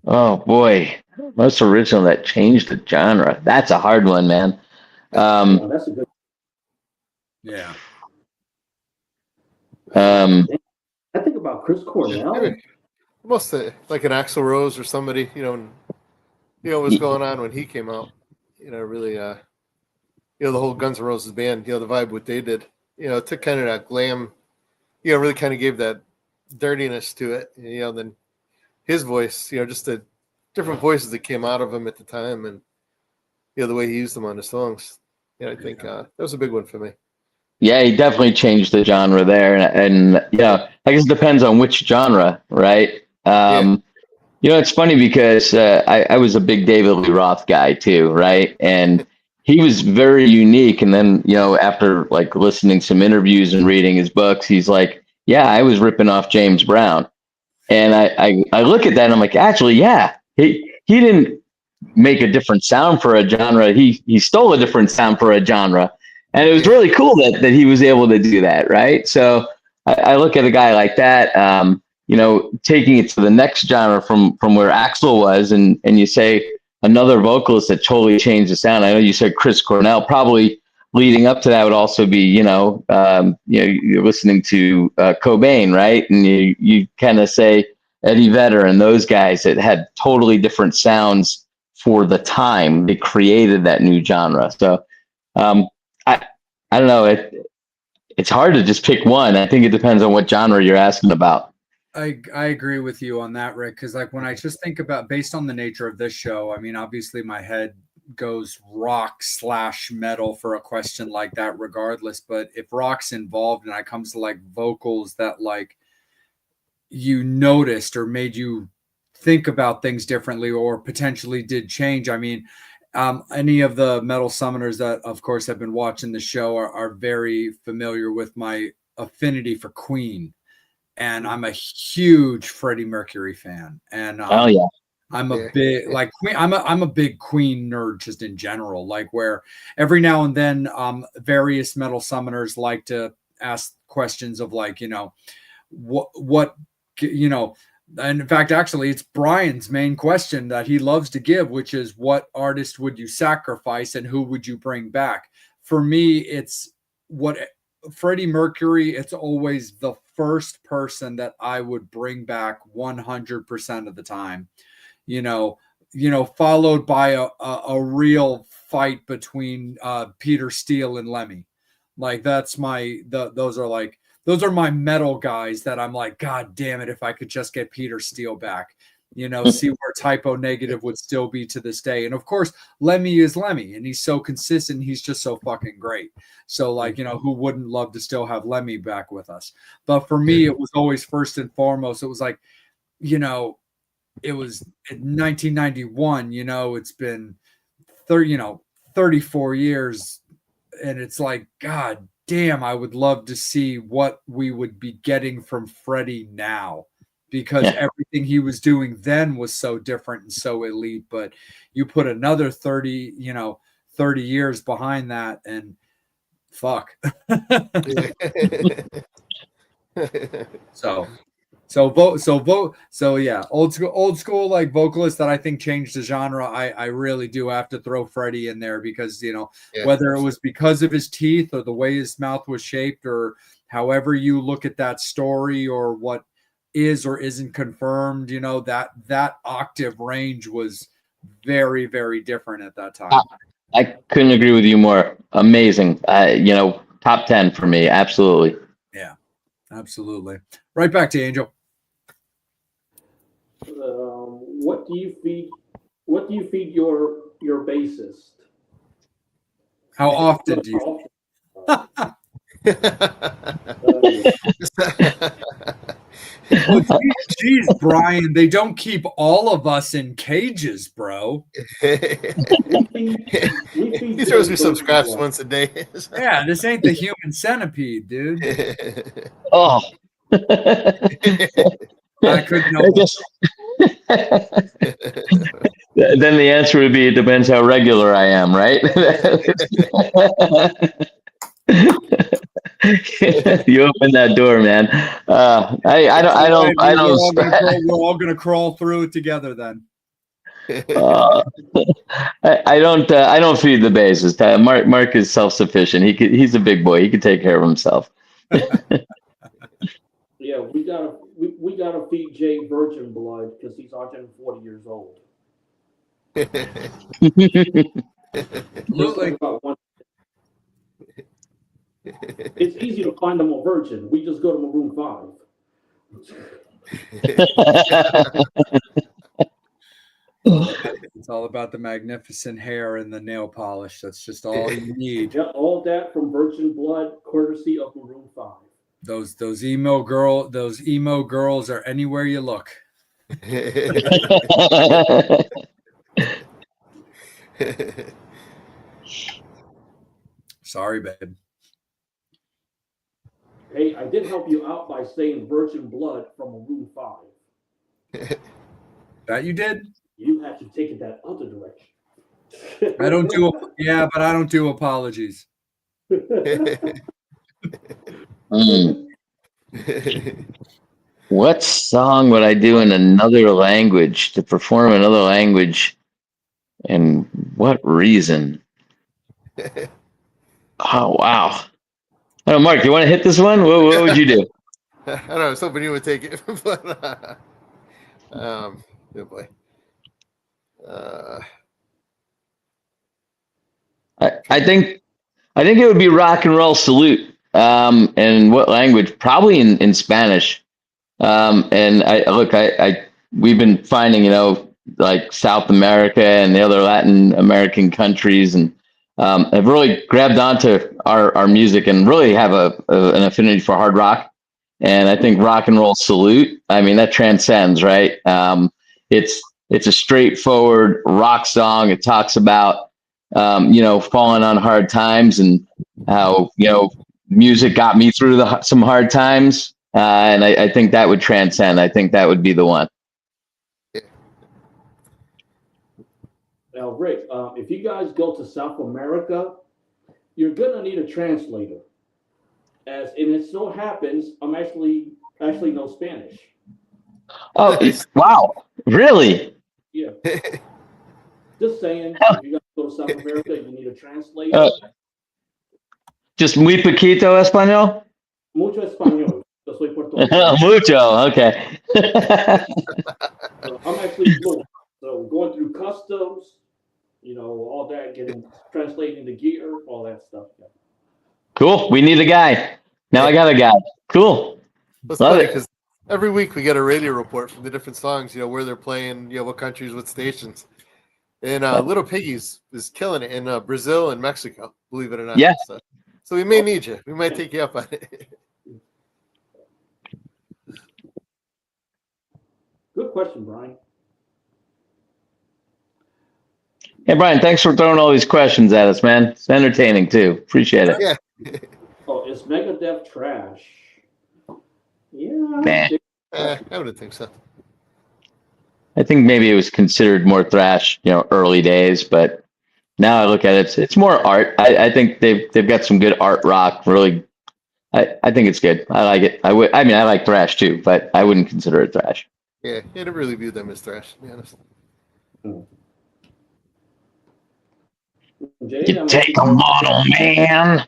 [SPEAKER 4] Oh boy, most original that changed the genre. That's a hard one, man.
[SPEAKER 1] That's a good.
[SPEAKER 2] Yeah.
[SPEAKER 1] I think about Chris Cornell.
[SPEAKER 3] Almost like an Axl Rose or somebody, what's going on when he came out. Really, the whole Guns N' Roses band, the vibe what they did. It took kind of that glam, really kind of gave that dirtiness to it. Then his voice, just the different voices that came out of him at the time, and the way he used them on the songs. I think that was a big one for me.
[SPEAKER 4] Yeah, he definitely changed the genre there, and I guess it depends on which genre, right? It's funny because I was a big David Lee Roth guy too, right? And he was very unique. And then after like listening to some interviews and reading his books, he's like, "Yeah, I was ripping off James Brown." And I look at that and I'm like, actually, yeah, he didn't make a different sound for a genre. He stole a different sound for a genre. And it was really cool that he was able to do that, right? So I look at a guy like that, taking it to the next genre from where Axl was, and you say another vocalist that totally changed the sound. I know you said Chris Cornell. Probably leading up to that would also be, you're listening to Cobain, right? And you kind of say, Eddie Vedder and those guys that had totally different sounds for the time. They created that new genre. So I don't know. It's hard to just pick one. I think it depends on what genre you're asking about.
[SPEAKER 2] I agree with you on that, Rick, because like when I just think about based on the nature of this show, I mean, obviously my head goes rock/metal for a question like that regardless. But if rock's involved and it comes to like vocals that like you noticed or made you think about things differently or potentially did change, I mean, any of the metal summoners that of course have been watching the show are very familiar with my affinity for Queen, and I'm a huge Freddie Mercury fan, and
[SPEAKER 4] Oh yeah.
[SPEAKER 2] I'm a big like Queen. I'm a big Queen nerd just in general. Like where every now and then, various metal summoners like to ask questions of like what and in fact, actually, it's Brian's main question that he loves to give, which is what artist would you sacrifice and who would you bring back? For me, it's what Freddie Mercury. It's always the first person that I would bring back 100% of the time. Followed by a real fight between Peter Steele and Lemmy. Like those are my metal guys that I'm like, God damn it, if I could just get Peter Steele back, see where Typo Negative would still be to this day. And of course, Lemmy is Lemmy, and he's so consistent. He's just so fucking great. So like, who wouldn't love to still have Lemmy back with us? But for me, it was always first and foremost, it was like, it was in 1991, it's been 34 years. And it's like, God damn, I would love to see what we would be getting from Freddie now, because everything he was doing then was so different and so elite. But you put another 30 years behind that and fuck. So yeah, old school like vocalist that I think changed the genre. I really do have to throw Freddie in there because whether it was because of his teeth or the way his mouth was shaped or however you look at that story or what is or isn't confirmed, that octave range was very, very different at that time.
[SPEAKER 4] I couldn't agree with you more. Amazing. Top 10 for me. Absolutely.
[SPEAKER 2] Yeah, absolutely. Right back to you, Angel.
[SPEAKER 1] What do you feed your bassist?
[SPEAKER 2] How often do you? Geez, Brian, they don't keep all of us in cages, bro.
[SPEAKER 3] He throws me some scraps once a day.
[SPEAKER 2] Yeah, this ain't the human centipede, dude.
[SPEAKER 4] Oh.
[SPEAKER 2] I couldn't know.
[SPEAKER 4] Then the answer would be, it depends how regular I am, right? You open that door, man. I don't.
[SPEAKER 2] We're all gonna crawl through it together then.
[SPEAKER 4] I don't feed the bases. Mark is self-sufficient. He's a big boy. He can take care of himself.
[SPEAKER 1] Yeah, we gotta feed Jay virgin blood because he's 140 years old.
[SPEAKER 2] Absolutely.
[SPEAKER 1] It's easy to find them a virgin. We just go to Maroon
[SPEAKER 2] 5. It's all about the magnificent hair and the nail polish. That's just all you need.
[SPEAKER 1] Yeah, all that from virgin blood, courtesy of Maroon 5.
[SPEAKER 2] Those emo girls are anywhere you look. Sorry, babe.
[SPEAKER 1] Hey, I did help you out by saying virgin blood from Maroon 5.
[SPEAKER 2] That you did?
[SPEAKER 1] You had to take it that other direction.
[SPEAKER 2] I don't do apologies.
[SPEAKER 4] What song would I do in another language, to perform another language, and what reason? Oh, wow. Oh, Mark, you want to hit this one? What would you do?
[SPEAKER 3] I don't know. I was hoping you would take it. But, Oh boy.
[SPEAKER 4] I think it would be Rock and Roll Salute. In what language? Probably in Spanish. And we've been finding, like South America and the other Latin American countries, and have really grabbed onto our music and really have an affinity for hard rock. And I think Rock and Roll Salute, I mean, that transcends, right? It's a straightforward rock song. It talks about, falling on hard times and how, music got me through some hard times. And I think that would transcend. I think that would be the one.
[SPEAKER 1] Now, Rick, if you guys go to South America, you're gonna need a translator. And it so happens, I'm actually know Spanish.
[SPEAKER 4] Oh, wow. Really?
[SPEAKER 1] Yeah. Just saying, if you guys go to South America, you need a translator.
[SPEAKER 4] Just muy poquito español?
[SPEAKER 1] Mucho español. Yo soy puertorriqueño.
[SPEAKER 4] Mucho, okay.
[SPEAKER 1] So I'm actually fluent. So going through customs, all that, translating the gear, all that stuff. Yeah.
[SPEAKER 4] Cool. We need a guy. Now I got a guy. Cool.
[SPEAKER 3] That's
[SPEAKER 4] Love
[SPEAKER 3] funny
[SPEAKER 4] it.
[SPEAKER 3] because every week we get a radio report from the different songs, where they're playing, what countries, what stations. And Little Piggies is killing it in Brazil and Mexico, believe it or not.
[SPEAKER 4] Yeah.
[SPEAKER 3] So we may need you. We might take you up on it.
[SPEAKER 1] Good question, Brian.
[SPEAKER 4] Hey, Brian, thanks for throwing all these questions at us, man. It's entertaining, too. Appreciate it.
[SPEAKER 3] Yeah.
[SPEAKER 1] Oh, is Megadeth trash? Yeah.
[SPEAKER 4] Nah.
[SPEAKER 3] I wouldn't think so.
[SPEAKER 4] I think maybe it was considered more thrash, early days, but now I look at it, it's more art. I think they've got some good art rock. Really, I think it's good. I like it. I like thrash too, but I wouldn't consider it thrash.
[SPEAKER 3] Yeah, I didn't really view them as thrash, to be honest.
[SPEAKER 4] You take a model, man.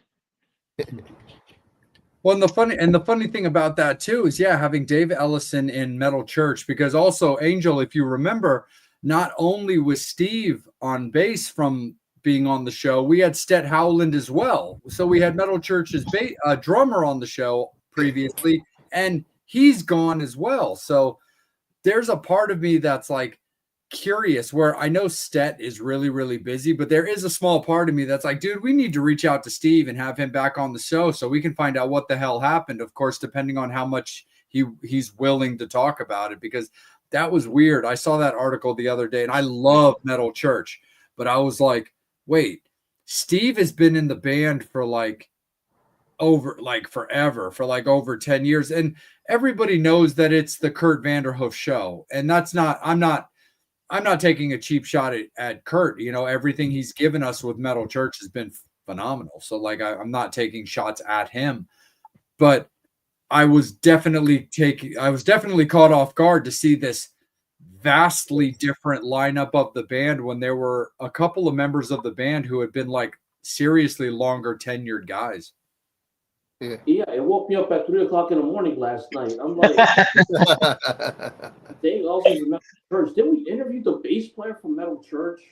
[SPEAKER 2] Well, and the funny thing about that too is, having Dave Ellison in Metal Church, because also Angel, if you remember, not only was Steve on bass from being on the show, we had Stet Howland as well. So we had Metal Church's drummer on the show previously, and he's gone as well. So there's a part of me that's like curious, where I know Stet is really, really busy, but there is a small part of me that's like, dude, we need to reach out to Steve and have him back on the show so we can find out what the hell happened. Of course, depending on how much he's willing to talk about it, because that was weird. I saw that article the other day, and I love Metal Church, but I was like, wait, Steve has been in the band for forever, for over 10 years. And everybody knows that it's the Kurt Vanderhoof show. And I'm not taking a cheap shot at Kurt. Everything he's given us with Metal Church has been phenomenal. So I'm not taking shots at him, but I was definitely caught off guard to see this vastly different lineup of the band when there were a couple of members of the band who had been seriously longer tenured guys.
[SPEAKER 1] Yeah, it woke me up at 3:00 in the morning last night. I'm like, Dave Ellison's in Metal Church. Didn't we interview the bass player from Metal Church?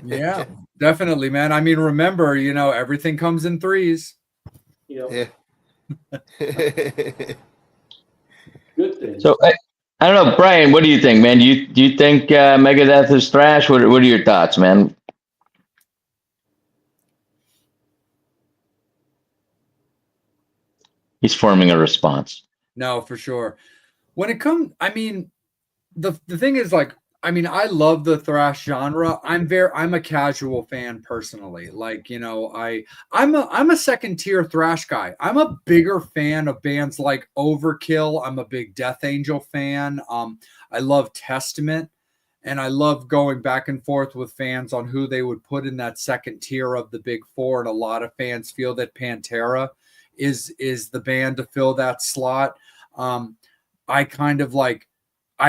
[SPEAKER 2] Yeah, definitely, man. I mean, remember, everything comes in threes.
[SPEAKER 3] Yeah.
[SPEAKER 1] Good thing.
[SPEAKER 4] So I don't know, Brian, what do you think, man? Do you think Megadeth is thrash? What are your thoughts, man? He's forming a response.
[SPEAKER 2] No, for sure. When it comes, the thing is, I love the thrash genre. I'm a casual fan personally. I'm a second tier thrash guy. I'm a bigger fan of bands like Overkill. I'm a big Death Angel fan. I love Testament, and I love going back and forth with fans on who they would put in that second tier of the big four. And a lot of fans feel that Pantera is the band to fill that slot. I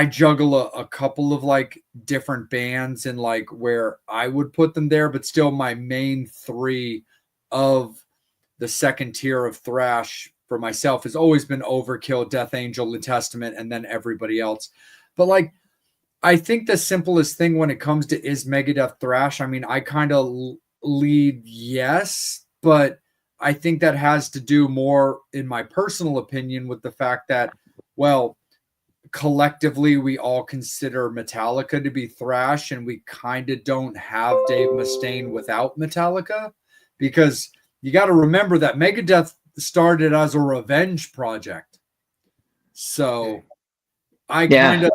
[SPEAKER 2] juggle a couple of different bands and where I would put them there, but still my main three of the second tier of thrash for myself has always been Overkill, Death Angel, and Testament, and then everybody else. But like, I think the simplest thing when it comes to is Megadeth thrash, I mean, I kind of lead yes, but I think that has to do more, in my personal opinion, with the fact that, well, collectively we all consider Metallica to be thrash, and we kind of don't have Dave Mustaine without Metallica, because you got to remember that Megadeth started as a revenge project. So I kind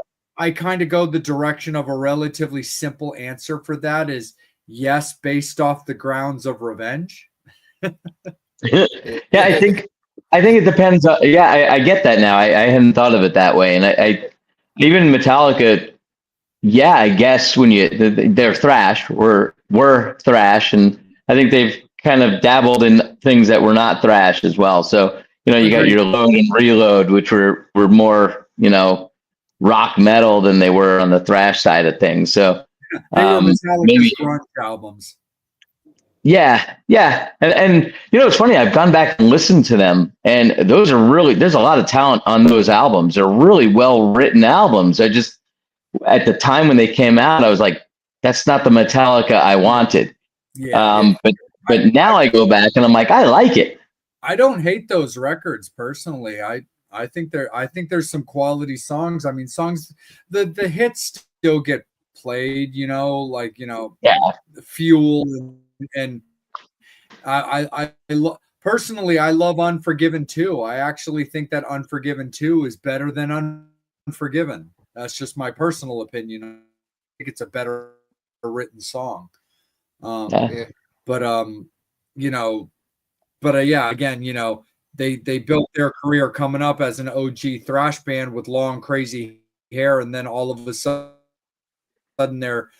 [SPEAKER 2] of go the direction of a relatively simple answer for that is yes, based off the grounds of revenge.
[SPEAKER 4] Yeah, I think it depends. I get that now. I hadn't thought of it that way, and I even Metallica. Yeah, I guess when they're thrash, we're thrash, and I think they've kind of dabbled in things that were not thrash as well. So you got your Load and Reload, which were more rock metal than they were on the thrash side of things. So
[SPEAKER 2] they were Metallica's grunge albums.
[SPEAKER 4] Yeah. And it's funny, I've gone back and listened to them, and those are there's a lot of talent on those albums. They're really well written albums. I just, at the time when they came out, I was like, that's not the Metallica I wanted.
[SPEAKER 2] Yeah.
[SPEAKER 4] But now I go back and I'm like, I like it.
[SPEAKER 2] I don't hate those records personally. I think there's some quality songs. I mean, songs, the hits still get played, Fuel and personally, I love Unforgiven 2. I actually think that Unforgiven 2 is better than Unforgiven. That's just my personal opinion. I think it's a better written song. Again, they built their career coming up as an OG thrash band with long, crazy hair, and then all of a sudden they're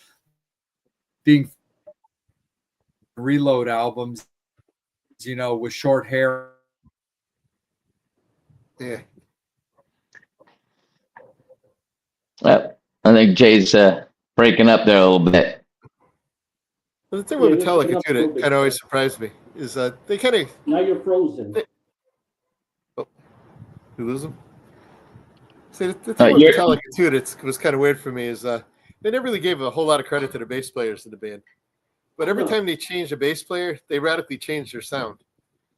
[SPEAKER 2] being Reload albums, with short hair.
[SPEAKER 3] Yeah.
[SPEAKER 4] Well, I think Jay's breaking up there a little bit.
[SPEAKER 3] Well, the thing with Metallica too that kind of always surprised me is they kind of
[SPEAKER 1] now you're frozen.
[SPEAKER 3] You lose them. See, the thing with Metallica too that was kind of weird for me is they never really gave a whole lot of credit to the bass players in the band. But every time they changed a bass player, they radically changed their sound.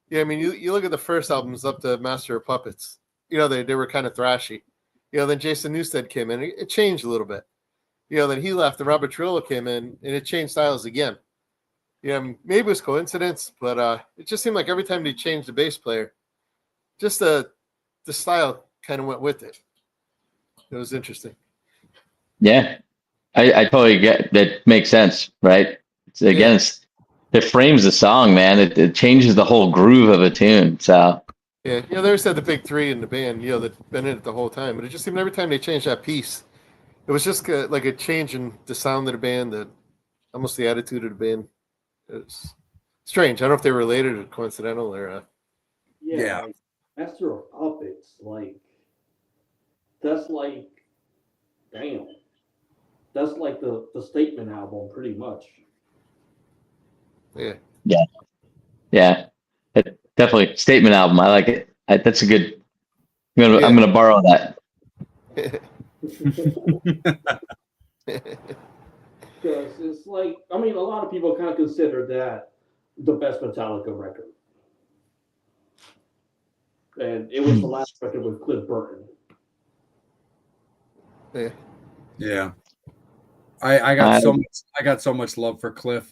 [SPEAKER 3] Yeah, I mean, you look at the first albums up to Master of Puppets. They were kind of thrashy. Then Jason Newsted came in. It changed a little bit. Then he left, and Robert Trujillo came in, and it changed styles again. Maybe it was coincidence, but it just seemed like every time they changed the bass player, just the style kind of went with it. It was interesting.
[SPEAKER 4] Yeah, I totally get that. Makes sense, right? It frames the song, man. It changes the whole groove of a tune. So
[SPEAKER 3] they always had the big three in the band, that been in it the whole time. But it just seemed every time they changed that piece, it was just like a change in the sound of the band, almost the attitude of the band. It's strange. I don't know if they were related or coincidental or.
[SPEAKER 1] Yeah. Master of Puppets, that's damn. That's like the Statement album, pretty much.
[SPEAKER 4] Yeah. Definitely Statement album. I like it. That's a good. I'm gonna borrow that.
[SPEAKER 1] Because it's a lot of people kind of consider that the best Metallica record. And it was the last record with Cliff Burton.
[SPEAKER 2] Yeah. I got so much love for Cliff.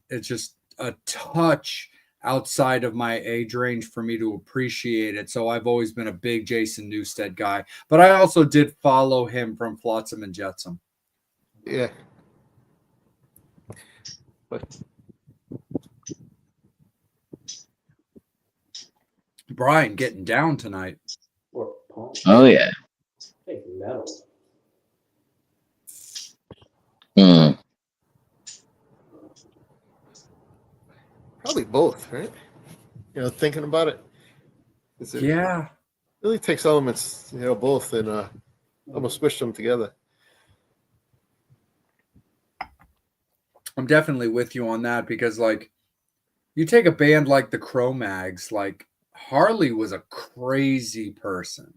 [SPEAKER 2] It's just a touch outside of my age range for me to appreciate it. So I've always been a big Jason Newsted guy, but I also did follow him from Flotsam and Jetsam.
[SPEAKER 3] Yeah. But
[SPEAKER 2] Brian getting down tonight.
[SPEAKER 4] Oh yeah.
[SPEAKER 1] Hey, metal.
[SPEAKER 3] Probably both, right? Thinking about it.
[SPEAKER 2] Yeah.
[SPEAKER 3] Really takes elements, both and almost squish them together.
[SPEAKER 2] I'm definitely with you on that because, you take a band like the Cro-Mags, Harley was a crazy person.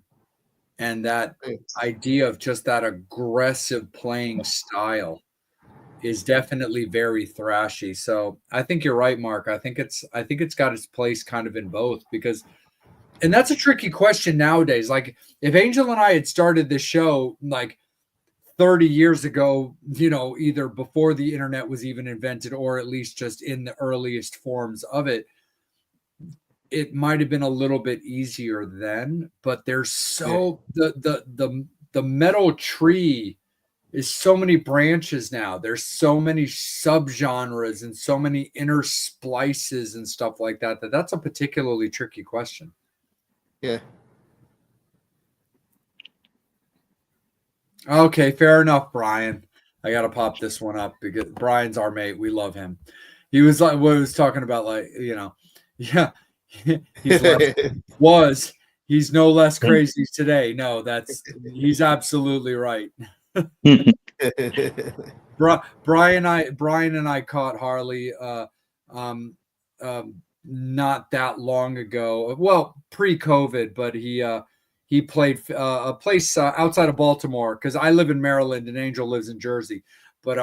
[SPEAKER 2] and that idea of just that aggressive playing style is definitely very thrashy. So I think you're right, Mark. I think it's got its place kind of in both, because, and that's a tricky question nowadays. Like if Angel and I had started this show like 30 years ago, either before the internet was even invented or at least just in the earliest forms of it, it might have been a little bit easier then. But there's the metal tree is so many branches now. There's so many subgenres and so many inner splices and stuff like that, that's a particularly tricky question.
[SPEAKER 3] Yeah.
[SPEAKER 2] Okay, fair enough, Brian. I got to pop this one up because Brian's our mate. We love him. He was like, what he was talking about, like, yeah, he's no less crazy today. No, he's absolutely right. Brian and I caught Harley not that long ago. Well, pre-COVID, but he played a place outside of Baltimore, because I live in Maryland and Angel lives in Jersey. But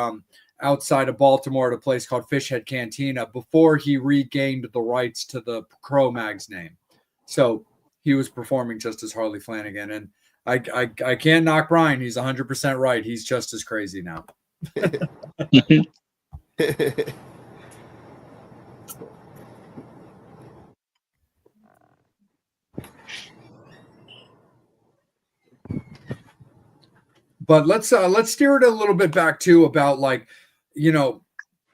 [SPEAKER 2] outside of Baltimore, at a place called Fishhead Cantina, before he regained the rights to the Cro-Mags name. So he was performing just as Harley Flanagan, and I can't knock Brian. He's 100% right. He's just as crazy now. But let's steer it a little bit back to about, like,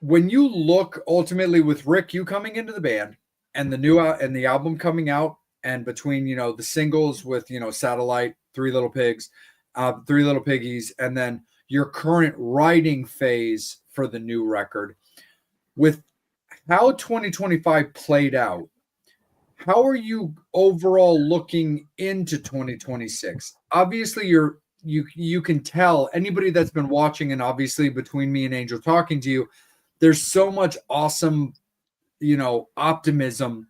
[SPEAKER 2] when you look ultimately with Rick, you coming into the band and and the album coming out, and between the singles with Satellite, Three Little Pigs, Three Little Piggies, and then your current writing phase for the new record, with how 2025 played out, how are you overall looking into 2026? Obviously, you can tell, anybody that's been watching, and obviously between me and Angel talking to you, there's so much awesome, optimism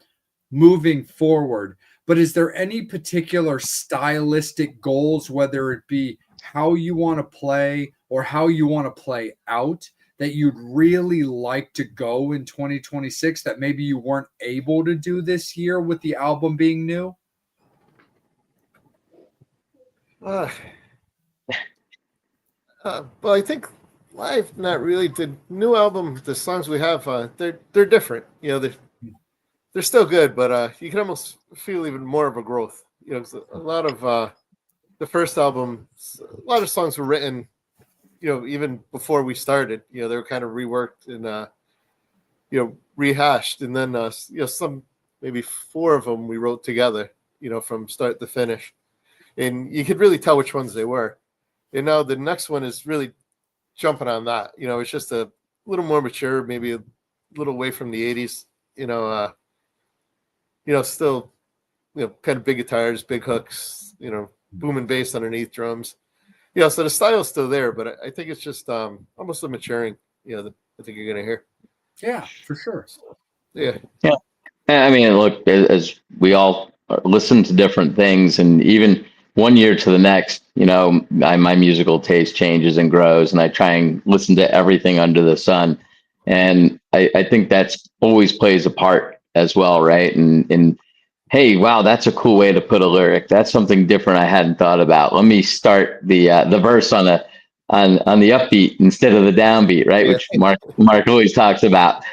[SPEAKER 2] moving forward. But is there any particular stylistic goals, whether it be how you want to play or how you want to play out, that you'd really like to go in 2026 that maybe you weren't able to do this year with the album being new?
[SPEAKER 3] Well, I think live, not really. The new album, the songs we have, they're different. They're still good, but you can almost feel even more of a growth. A lot of the first album, a lot of songs were written, even before we started. They were kind of reworked and rehashed, and then some, maybe 4 of them we wrote together. From start to finish, and you could really tell which ones they were. And now the next one is really jumping on that. It's just a little more mature, maybe a little away from the 80s. Still, kind of big guitars, big hooks, boom and bass underneath drums. So the style's still there, but I think it's just almost a maturing, that I think you're going to hear.
[SPEAKER 2] Yeah, for sure.
[SPEAKER 3] Yeah.
[SPEAKER 4] Yeah. I mean, look, as we all listen to different things, and even one year to the next, my musical taste changes and grows, and I try and listen to everything under the sun. And I think that's always plays a part as well, right? And hey, wow, that's a cool way to put a lyric. That's something different I hadn't thought about. Let me start the verse on the upbeat instead of the downbeat, right? Which Mark always talks about.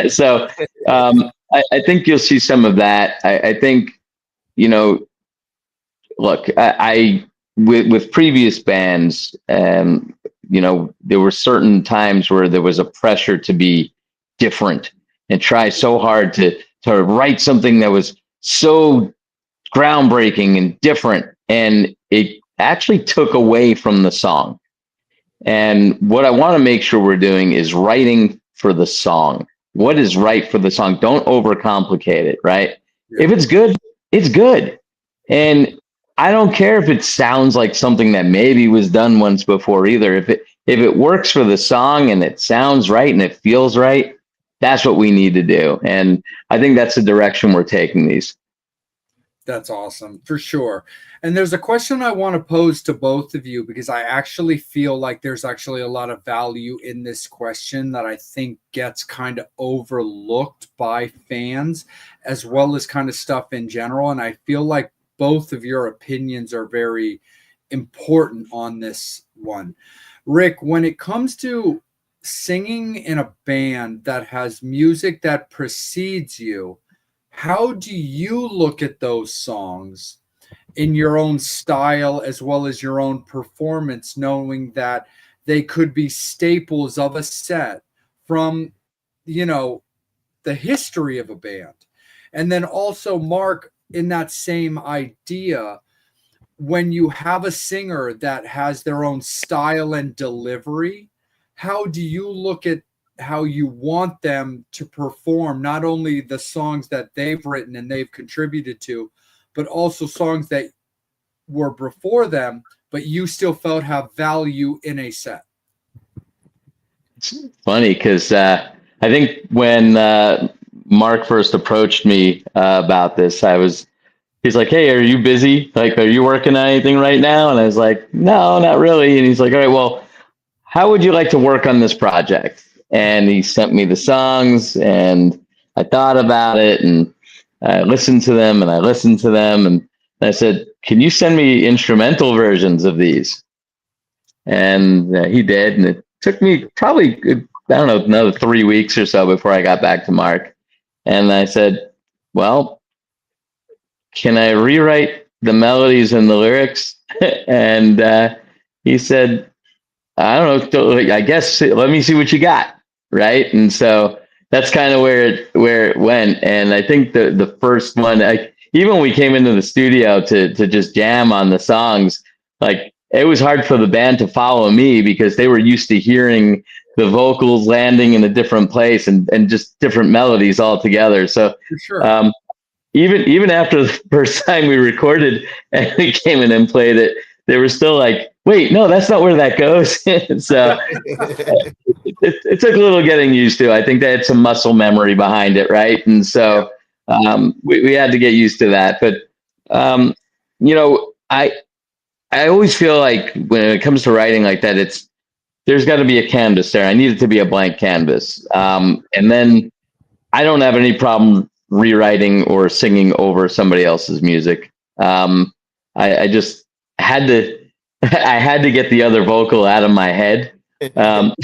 [SPEAKER 4] So I think you'll see some of that. I think, look, I with previous bands, there were certain times where there was a pressure to be different and try so hard to write something that was so groundbreaking and different, and it actually took away from the song. And what I want to make sure we're doing is writing for the song. What is right for the song? Don't overcomplicate it, right? Yeah. If it's good, it's good. And I don't care if it sounds like something that maybe was done once before either. If it works for the song and it sounds right and it feels right, that's what we need to do. And I think that's the direction we're taking these.
[SPEAKER 2] That's awesome for sure. And there's a question I want to pose to both of you because I actually feel like there's actually a lot of value in this question that I think gets kind of overlooked by fans as well as kind of stuff in general. And I feel like both of your opinions are very important on this one. Rick, when it comes to singing in a band that has music that precedes you, how do you look at those songs in your own style as well as your own performance, knowing that they could be staples of a set from, you know, the history of a band? And then also, Mark, in that same idea, when you have a singer that has their own style and delivery, how do you look at how you want them to perform not only the songs that they've written and they've contributed to, but also songs that were before them, but you still felt have value in a set?
[SPEAKER 4] It's funny because I think when Mark first approached me about this, he's like, "Hey, are you busy? Like, are you working on anything right now?" And I was like, "No, not really." And he's like, "All right, well, how would you like to work on this project?" And he sent me the songs, and I thought about it, and I listened to them, and I listened to them, and I said, "Can you send me instrumental versions of these?" And he did, and it took me probably, I don't know, another 3 weeks or so before I got back to Mark. And I said, "Well, can I rewrite the melodies and the lyrics?" And he said, "I don't know. I guess let me see what you got." Right. And so that's kind of where it went. And I think the first one, even when we came into the studio to just jam on the songs, like it was hard for the band to follow me because they were used to hearing the vocals landing in a different place and just different melodies altogether. So
[SPEAKER 2] For sure.
[SPEAKER 4] Even after the first time we recorded and we came in and played it, they were still like, "Wait, no, that's not where that goes." So it took a little getting used to. I think they had some muscle memory behind it, right? And so we had to get used to that. But um, you know, I always feel like when it comes to writing like that, there's got to be a canvas there. I need it to be a blank canvas, and then I don't have any problem rewriting or singing over somebody else's music. I just had to I had to get the other vocal out of my head. Um,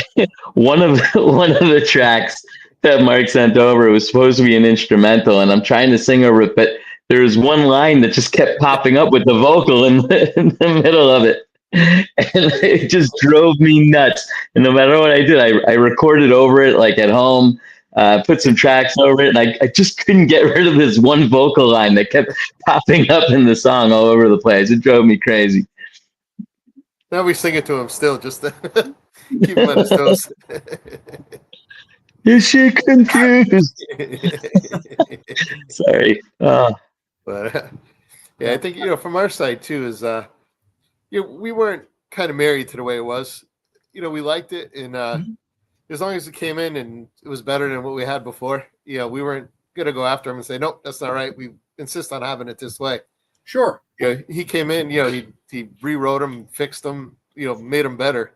[SPEAKER 4] one of the tracks that Mark sent over was supposed to be an instrumental, and I'm trying to sing over it, but there was one line that just kept popping up with the vocal in the middle of it. And it just drove me nuts. And no matter what I did, I recorded over it like at home, put some tracks over it, and I just couldn't get rid of this one vocal line that kept popping up in the song all over the place. It drove me crazy.
[SPEAKER 3] Now we sing it to him still, just to keep him on his toes.
[SPEAKER 4] Is she confused? Sorry.
[SPEAKER 3] But yeah, I think from our side too is we weren't kind of married to the way it was. We liked it, and as long as it came in and it was better than what we had before, we weren't gonna go after him and say, "Nope, that's not right. We insist on having it this way."
[SPEAKER 2] Sure.
[SPEAKER 3] He came in, he rewrote them, fixed them, made them better.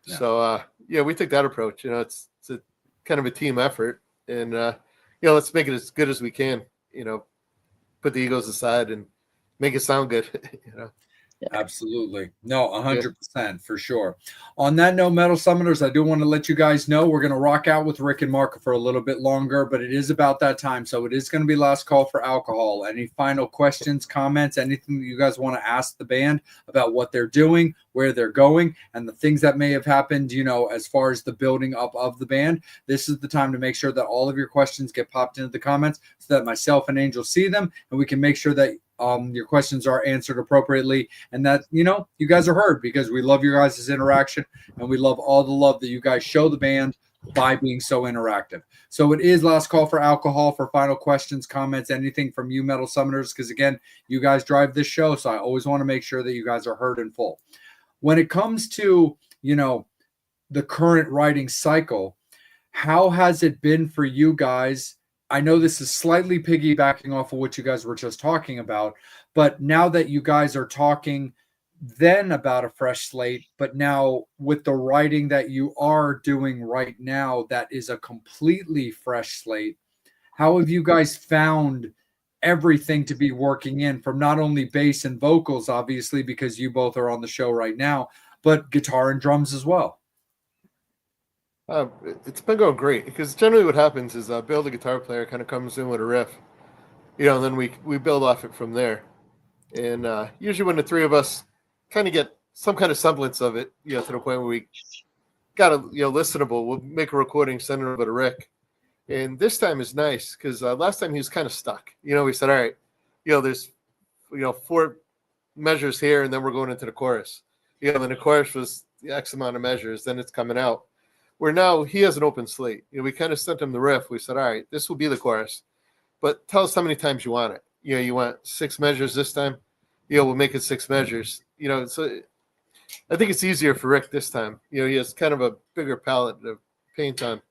[SPEAKER 2] Yeah.
[SPEAKER 3] So we took that approach. It's a kind of a team effort, and let's make it as good as we can. Put the egos aside and make it sound good.
[SPEAKER 2] Absolutely. No, 100% for sure. On that note, Metal Summoners, I do want to let you guys know we're going to rock out with Rick and Mark for a little bit longer, but it is about that time. So it is going to be last call for alcohol. Any final questions, comments, anything that you guys want to ask the band about what they're doing, where they're going, and the things that may have happened, as far as the building up of the band? This is the time to make sure that all of your questions get popped into the comments so that myself and Angel see them, and we can make sure that your questions are answered appropriately, and that you guys are heard, because we love your guys' interaction, and we love all the love that you guys show the band by being so interactive. So it is last call for alcohol for final questions, comments, anything from you Metal Summoners, because again, you guys drive this show, so I always want to make sure that you guys are heard in full. When it comes to the current writing cycle, how has it been for you guys I know this is slightly piggybacking off of what you guys were just talking about, but now that you guys are talking then about a fresh slate, but now with the writing that you are doing right now, that is a completely fresh slate. How have you guys found everything to be working in, from not only bass and vocals, obviously, because you both are on the show right now, but guitar and drums as well?
[SPEAKER 3] It's been going great, because generally what happens is Bill, the guitar player, kind of comes in with a riff, and then we build off it from there. And usually when the three of us kind of get some kind of semblance of it, to the point where we got it, listenable, we'll make a recording, send it over to Rick. And this time is nice because last time he was kind of stuck. We said, all right, there's, 4 measures here, and then we're going into the chorus. Then the chorus was X amount of measures, then it's coming out. Where now he has an open slate. We kind of sent him the riff. We said, all right, this will be the chorus, but tell us how many times you want it. You want 6 measures this time? We'll make it 6 measures. So I think it's easier for Rick this time. He has kind of a bigger palette to paint on.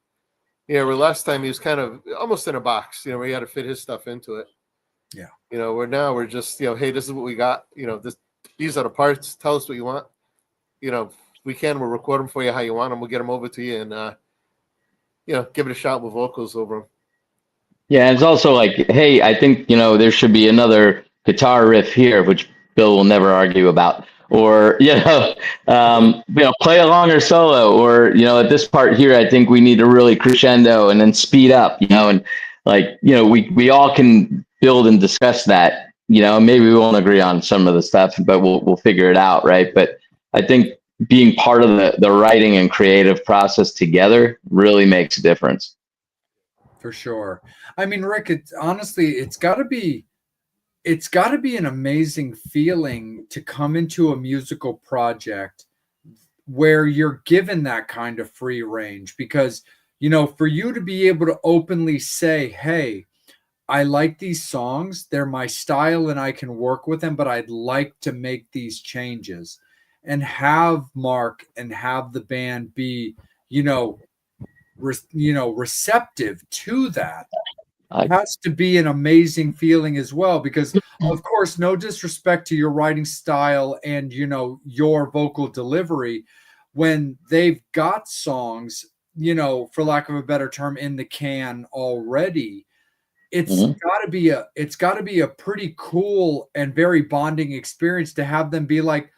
[SPEAKER 3] Where last time he was kind of almost in a box, where he had to fit his stuff into it.
[SPEAKER 2] Yeah.
[SPEAKER 3] Where now we're just, hey, this is what we got. These are the parts. Tell us what you want. We'll record them for you how you want them. We'll get them over to you and, give it a shot with vocals over them.
[SPEAKER 4] Yeah, and it's also like, hey, I think, there should be another guitar riff here, which Bill will never argue about. Or, play a longer solo. Or, at this part here, I think we need to really crescendo and then speed up, and we all can build and discuss that. Maybe we won't agree on some of the stuff, but we'll figure it out, right? But I think being part of the writing and creative process together really makes a difference.
[SPEAKER 2] For sure. I mean, Rick, it's got to be an amazing feeling to come into a musical project where you're given that kind of free range, because, for you to be able to openly say, hey, I like these songs, they're my style and I can work with them, but I'd like to make these changes, and have Mark and have the band be, receptive to that. It has to be an amazing feeling as well, because of course, no disrespect to your writing style and, your vocal delivery, when they've got songs, for lack of a better term, in the can already, it's got to be a pretty cool and very bonding experience to have them be like,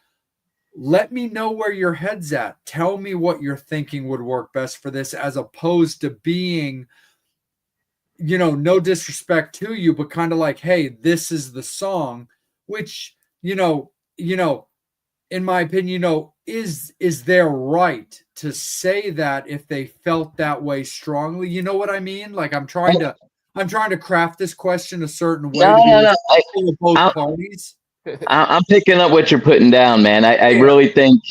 [SPEAKER 2] let me know where your head's at. Tell me what you're thinking would work best for this, as opposed to being, no disrespect to you, but kind of like, hey, this is the song, which, in my opinion, is their right to say that if they felt that way strongly. You know what I mean? Like, I'm trying to craft this question a certain way to be both parties.
[SPEAKER 4] I'm picking up what you're putting down, man. I really think,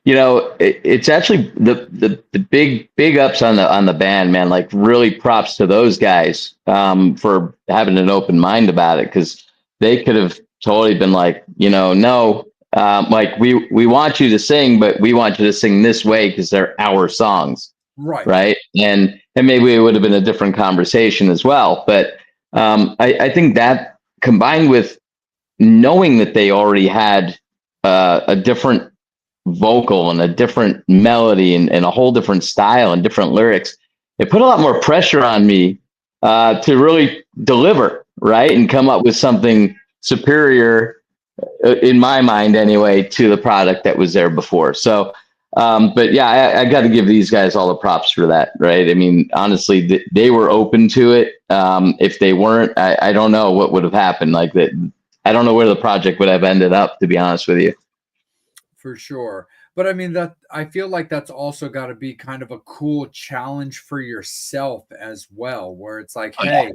[SPEAKER 4] it's actually the big ups on the band, man. Like, really props to those guys for having an open mind about it, because they could have totally been like, no, like we want you to sing, but we want you to sing this way because they're our songs, right? And maybe it would have been a different conversation as well. But I think that, combined with knowing that they already had a different vocal and a different melody and a whole different style and different lyrics, it put a lot more pressure on me to really deliver, right? And come up with something superior, in my mind anyway, to the product that was there before. So, but yeah, I got to give these guys all the props for that, right? I mean, honestly, they were open to it. If they weren't, I don't know what would have happened. Like that, I don't know where the project would have ended up, to be honest with you.
[SPEAKER 2] For sure. But I mean, that I feel like that's also got to be kind of a cool challenge for yourself as well, where it's like, hey,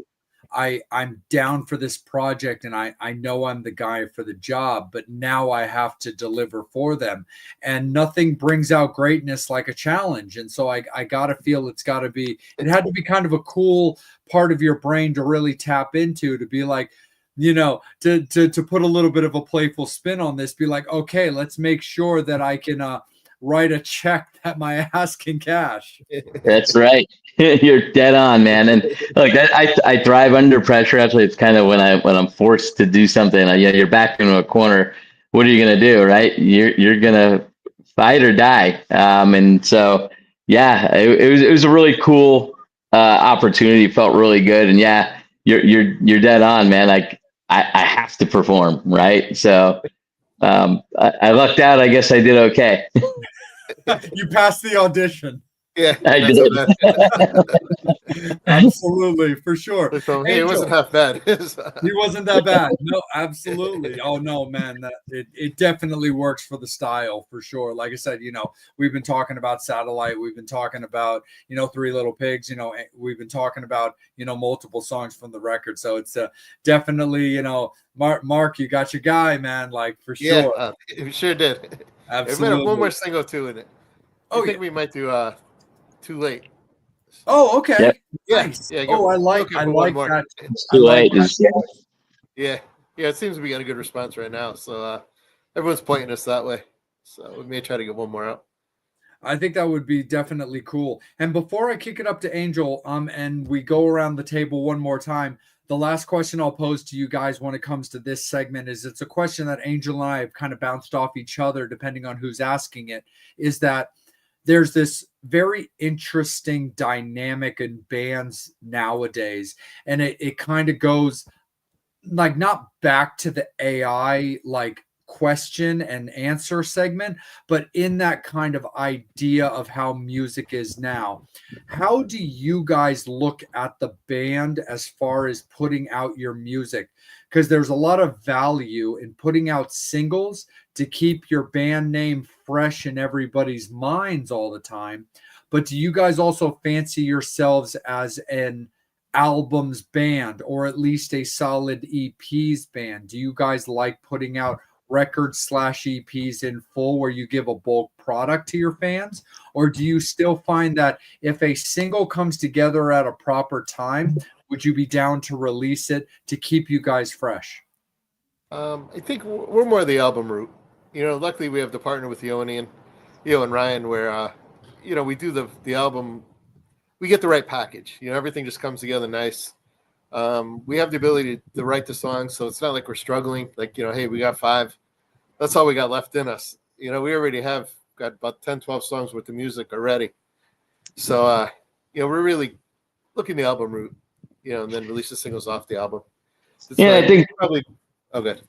[SPEAKER 2] I'm down for this project and I know I'm the guy for the job, but now I have to deliver for them. And nothing brings out greatness like a challenge. And so I got to feel it had to be kind of a cool part of your brain to really tap into, to be like, to put a little bit of a playful spin on this, be like, okay, let's make sure that I can write a check that my ass can cash.
[SPEAKER 4] That's right. You're dead on, man. And look, I thrive under pressure. Actually, it's kind of when I'm forced to do something. You're backed into a corner. What are you gonna do, right? You're gonna fight or die. And so yeah, it was a really cool opportunity. Felt really good. And yeah, you're dead on, man. Like I have to perform, right? So I lucked out. I guess I did okay.
[SPEAKER 2] You passed the audition.
[SPEAKER 3] Yeah,
[SPEAKER 4] I
[SPEAKER 3] not
[SPEAKER 4] did.
[SPEAKER 3] so bad.
[SPEAKER 2] Absolutely, for sure.
[SPEAKER 3] So, hey, it
[SPEAKER 2] Angel,
[SPEAKER 3] wasn't half bad.
[SPEAKER 2] he wasn't that bad. No, absolutely. Oh no, man, it definitely works for the style for sure. Like I said, we've been talking about Satellite. We've been talking about Three Little Pigs. We've been talking about multiple songs from the record. So it's definitely Mark, you got your guy, man. Like for sure.
[SPEAKER 3] Yeah, we sure did.
[SPEAKER 2] Absolutely.
[SPEAKER 3] We might have one more single too in it. I think we might do Too Late.
[SPEAKER 2] Oh, okay.
[SPEAKER 4] Yep.
[SPEAKER 2] Nice.
[SPEAKER 3] Yeah.
[SPEAKER 2] I like that.
[SPEAKER 4] It's too late.
[SPEAKER 3] Yeah. It seems to be getting a good response right now. So everyone's pointing us that way. So we may try to get one more out.
[SPEAKER 2] I think that would be definitely cool. And before I kick it up to Angel, and we go around the table one more time, the last question I'll pose to you guys when it comes to this segment is it's a question that Angel and I have kind of bounced off each other depending on who's asking it, is that there's this very interesting dynamic in bands nowadays. And it kind of goes like not back to the AI like question and answer segment, but in that kind of idea of how music is now. How do you guys look at the band as far as putting out your music? Because there's a lot of value in putting out singles to keep your band name fresh in everybody's minds all the time. But do you guys also fancy yourselves as an albums band, or at least a solid EPs band? Do you guys like putting out records/EPs in full where you give a bulk product to your fans? Or do you still find that if a single comes together at a proper time, would you be down to release it to keep you guys fresh?
[SPEAKER 3] I think we're more the album route. Luckily we have the partner with Yo and Ryan where, we do the album. We get the right package. Everything just comes together nice. We have the ability to write the songs, so it's not like we're struggling. Like, hey, we got 5. That's all we got left in us. We already have got about 10, 12 songs worth of music already. So, we're really looking the album route, and then release the singles off the album.
[SPEAKER 4] I think
[SPEAKER 3] probably. Oh, good.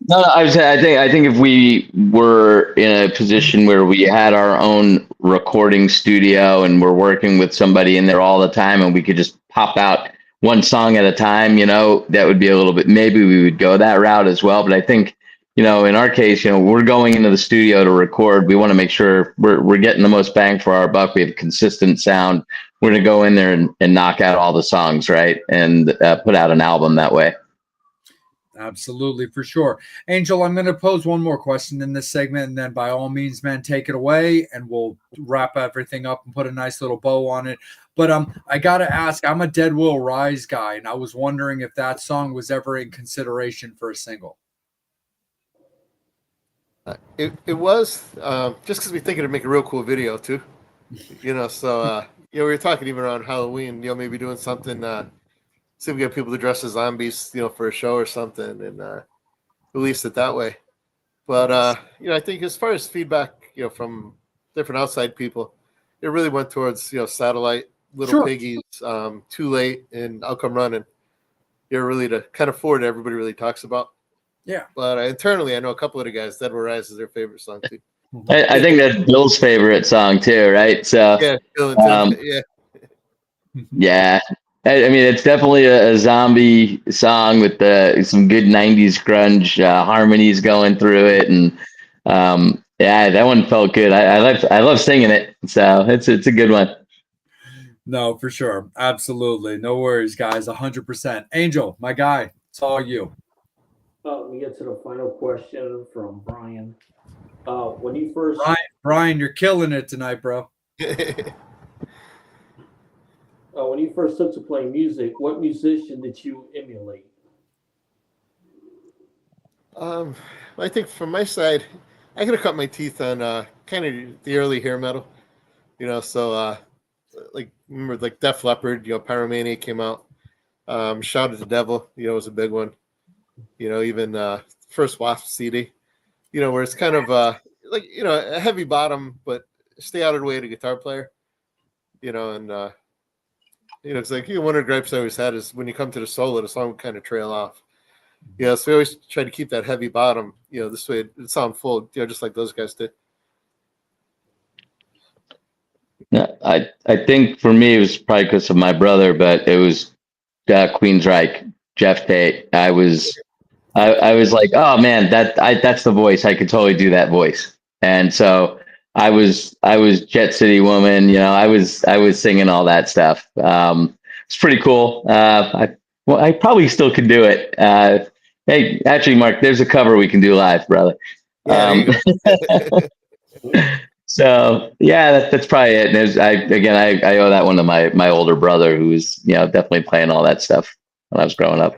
[SPEAKER 4] No, I think if we were in a position where we had our own recording studio and we're working with somebody in there all the time and we could just pop out one song at a time, that would be a little bit, maybe we would go that route as well. But I think, in our case, we're going into the studio to record. We want to make sure we're getting the most bang for our buck. We have consistent sound. We're going to go in there and knock out all the songs, right? And put out an album that way.
[SPEAKER 2] Absolutely, for sure. Angel, I'm going to pose one more question in this segment, and then by all means, man, take it away, and we'll wrap everything up and put a nice little bow on it. But I got to ask, I'm a Dead Will Rise guy, and I was wondering if that song was ever in consideration for a single.
[SPEAKER 3] It was just because we think it'd make a real cool video too, So we were talking even around Halloween, maybe doing something. See if we get people to dress as zombies, for a show or something, and release it that way. But I think as far as feedback, from different outside people, it really went towards Satellite, Little Piggies, Too Late, and I'll Come Running. Really to kind of forward everybody really talks about. Yeah. But internally, I know a couple of the guys, Dead Will Rise is their favorite song too.
[SPEAKER 4] I think that's Bill's favorite song too, right? So
[SPEAKER 3] yeah, Bill and Tim,
[SPEAKER 4] yeah. I mean, it's definitely a zombie song with some good '90s grunge harmonies going through it, and that one felt good. I love singing it, so it's a good one.
[SPEAKER 2] No, for sure, absolutely, no worries, guys, 100%. Angel, my guy, it's all you.
[SPEAKER 1] Let me get to the final question from Brian. When you first,
[SPEAKER 2] Brian, you're killing it tonight, bro.
[SPEAKER 1] When you first took to play music, what musician did you emulate?
[SPEAKER 3] I think from my side, I could have cut my teeth on kind of the early hair metal, so like remember like Def Leppard, Pyromania came out. Shout at the Devil, was a big one. Even first Wasp CD, where it's kind of like a heavy bottom, but stay out of the way of the guitar player, and it's like one of the gripes I always had is when you come to the solo, the song would kind of trail off. So we always try to keep that heavy bottom, this way it sound full, just like those guys did.
[SPEAKER 4] Yeah, I think for me it was probably because of my brother, but it was Queensryche, Jeff Tate. I was like, oh man, that's the voice. I could totally do that voice. And so I was Jet City Woman. I was singing all that stuff. It's pretty cool. I probably still could do it. Hey, actually, Mark, there's a cover we can do live, brother.
[SPEAKER 3] Yeah,
[SPEAKER 4] So yeah, that's probably it. And I owe that one to my older brother, who was definitely playing all that stuff when I was growing up.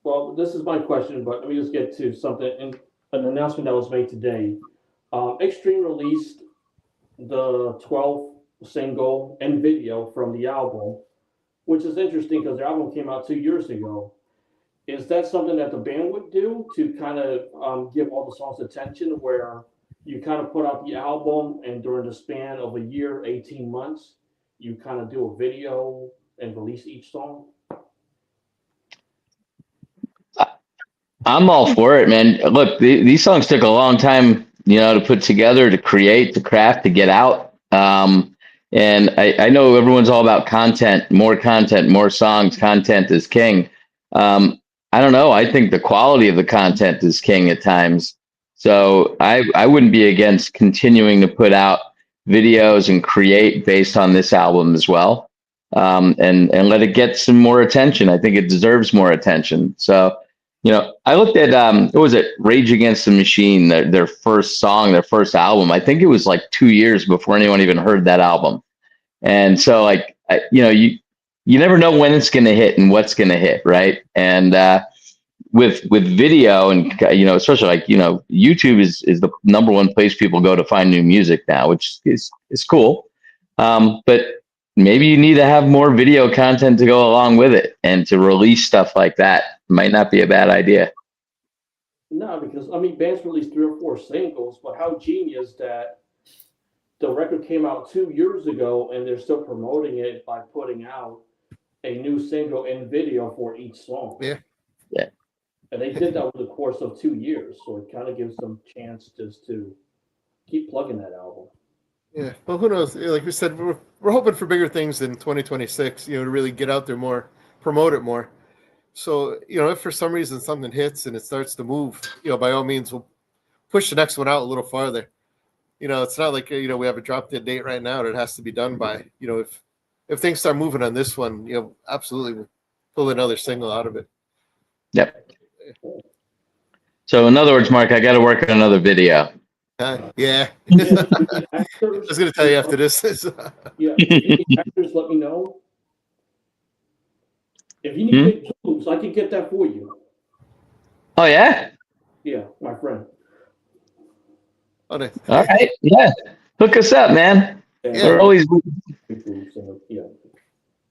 [SPEAKER 1] Well, this is my question, but let me just get to something. An announcement that was made today. Extreme released the 12th single and video from the album, which is interesting because the album came out 2 years ago. Is that something that the band would do to kind of give all the songs attention, where you kind of put out the album and during the span of a year, 18 months, you kind of do a video and release each song?
[SPEAKER 4] I'm all for it, man. Look, these songs took a long time, to put together, to create, to craft, to get out. And I know everyone's all about content, more songs. Content is king. I don't know. I think the quality of the content is king at times. So I wouldn't be against continuing to put out videos and create based on this album as well. And let it get some more attention. I think it deserves more attention. So, I looked at, what was it? Rage Against the Machine, their first song, their first album. I think it was like 2 years before anyone even heard that album. And so like, you never know when it's going to hit and what's going to hit. Right. And, with video and, especially like, YouTube is the number one place people go to find new music now, which is cool. But maybe you need to have more video content to go along with it, and to release stuff like that might not be a bad idea.
[SPEAKER 1] No, because bands released 3 or 4 singles, but how genius that the record came out 2 years ago and they're still promoting it by putting out a new single and video for each song.
[SPEAKER 3] Yeah.
[SPEAKER 1] And they did that over the course of 2 years, so it kind of gives them a chance just to keep plugging that album.
[SPEAKER 3] Yeah, well, who knows? Like we said, we're hoping for bigger things in 2026. To really get out there more, promote it more. So if for some reason something hits and it starts to move, by all means, we'll push the next one out a little farther. It's not like we have a drop dead date right now that it has to be done by. If things start moving on this one, absolutely we'll pull another single out of it.
[SPEAKER 4] Yep. So in other words, Mark, I got to work on another video.
[SPEAKER 3] Yeah. I was going to tell you after this.
[SPEAKER 1] Yeah. If you actors, let me know. If you need big boobs, I can get that for you.
[SPEAKER 4] Oh yeah.
[SPEAKER 1] Yeah, my friend.
[SPEAKER 3] Oh, nice.
[SPEAKER 4] All right. Yeah. Hook us up, man.
[SPEAKER 1] Yeah.
[SPEAKER 4] We're always.
[SPEAKER 1] Big boobs, yeah.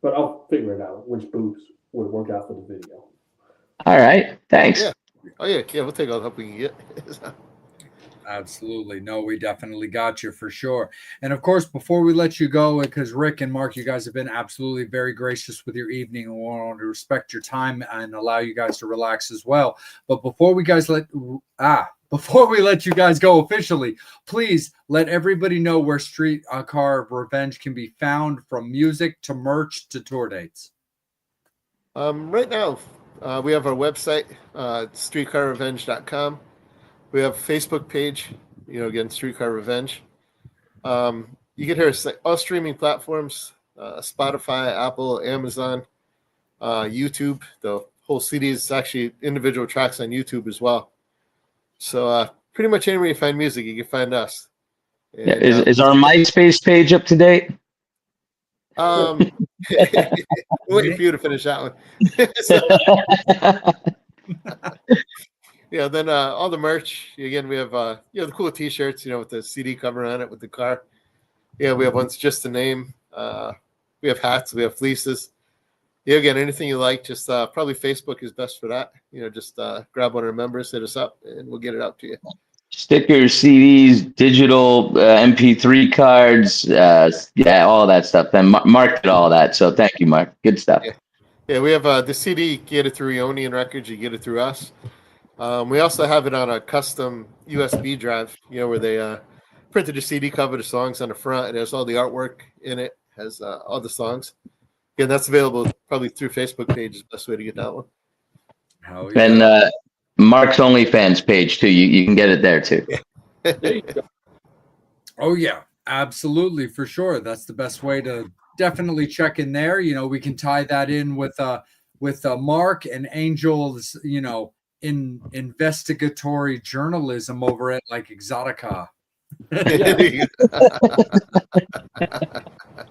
[SPEAKER 1] But I'll figure it out which boobs would work out for the video.
[SPEAKER 4] All right. Thanks.
[SPEAKER 3] Yeah. Oh yeah. We'll take all the help we can get.
[SPEAKER 2] Absolutely. No, we definitely got you for sure. And of course, before we let you go, because Rick and Mark, you guys have been absolutely very gracious with your evening, and we want to respect your time and allow you guys to relax as well. But before we let you guys go officially, please let everybody know where Streetcar of Revenge can be found, from music to merch to tour dates.
[SPEAKER 3] Right now, we have our website, streetcarrevenge.com. We have a Facebook page, again, Streetcar Revenge. You can hear us all streaming platforms, Spotify, Apple, Amazon, YouTube. The whole CD is actually individual tracks on YouTube as well. So pretty much anywhere you find music, you can find us. And,
[SPEAKER 4] is our MySpace page up to date?
[SPEAKER 3] Waiting for you to finish that one. Yeah, then all the merch. Again, we have the cool T-shirts, with the CD cover on it with the car. Yeah, we have ones just the name. We have hats. We have fleeces. Yeah, again, anything you like. Just probably Facebook is best for that. Just grab one of our members, hit us up, and we'll get it out to you.
[SPEAKER 4] Stickers, CDs, digital MP3 cards, all that stuff. Then Mark did all that, so thank you, Mark. Good stuff.
[SPEAKER 3] Yeah, we have the CD. You get it through Ionian Records. You get it through us. We also have it on a custom USB drive. Where they printed a CD cover, the songs on the front. It has all the artwork in it. Has all the songs. Yeah, that's available probably through Facebook page is the best way to get that one.
[SPEAKER 2] Hell yeah.
[SPEAKER 4] And Mark's OnlyFans page too. You can get it there too.
[SPEAKER 1] There you go.
[SPEAKER 2] Oh yeah, absolutely, for sure. That's the best way to definitely check in there. We can tie that in with Mark and Angel's, in investigatory journalism over at like Exotica.
[SPEAKER 1] It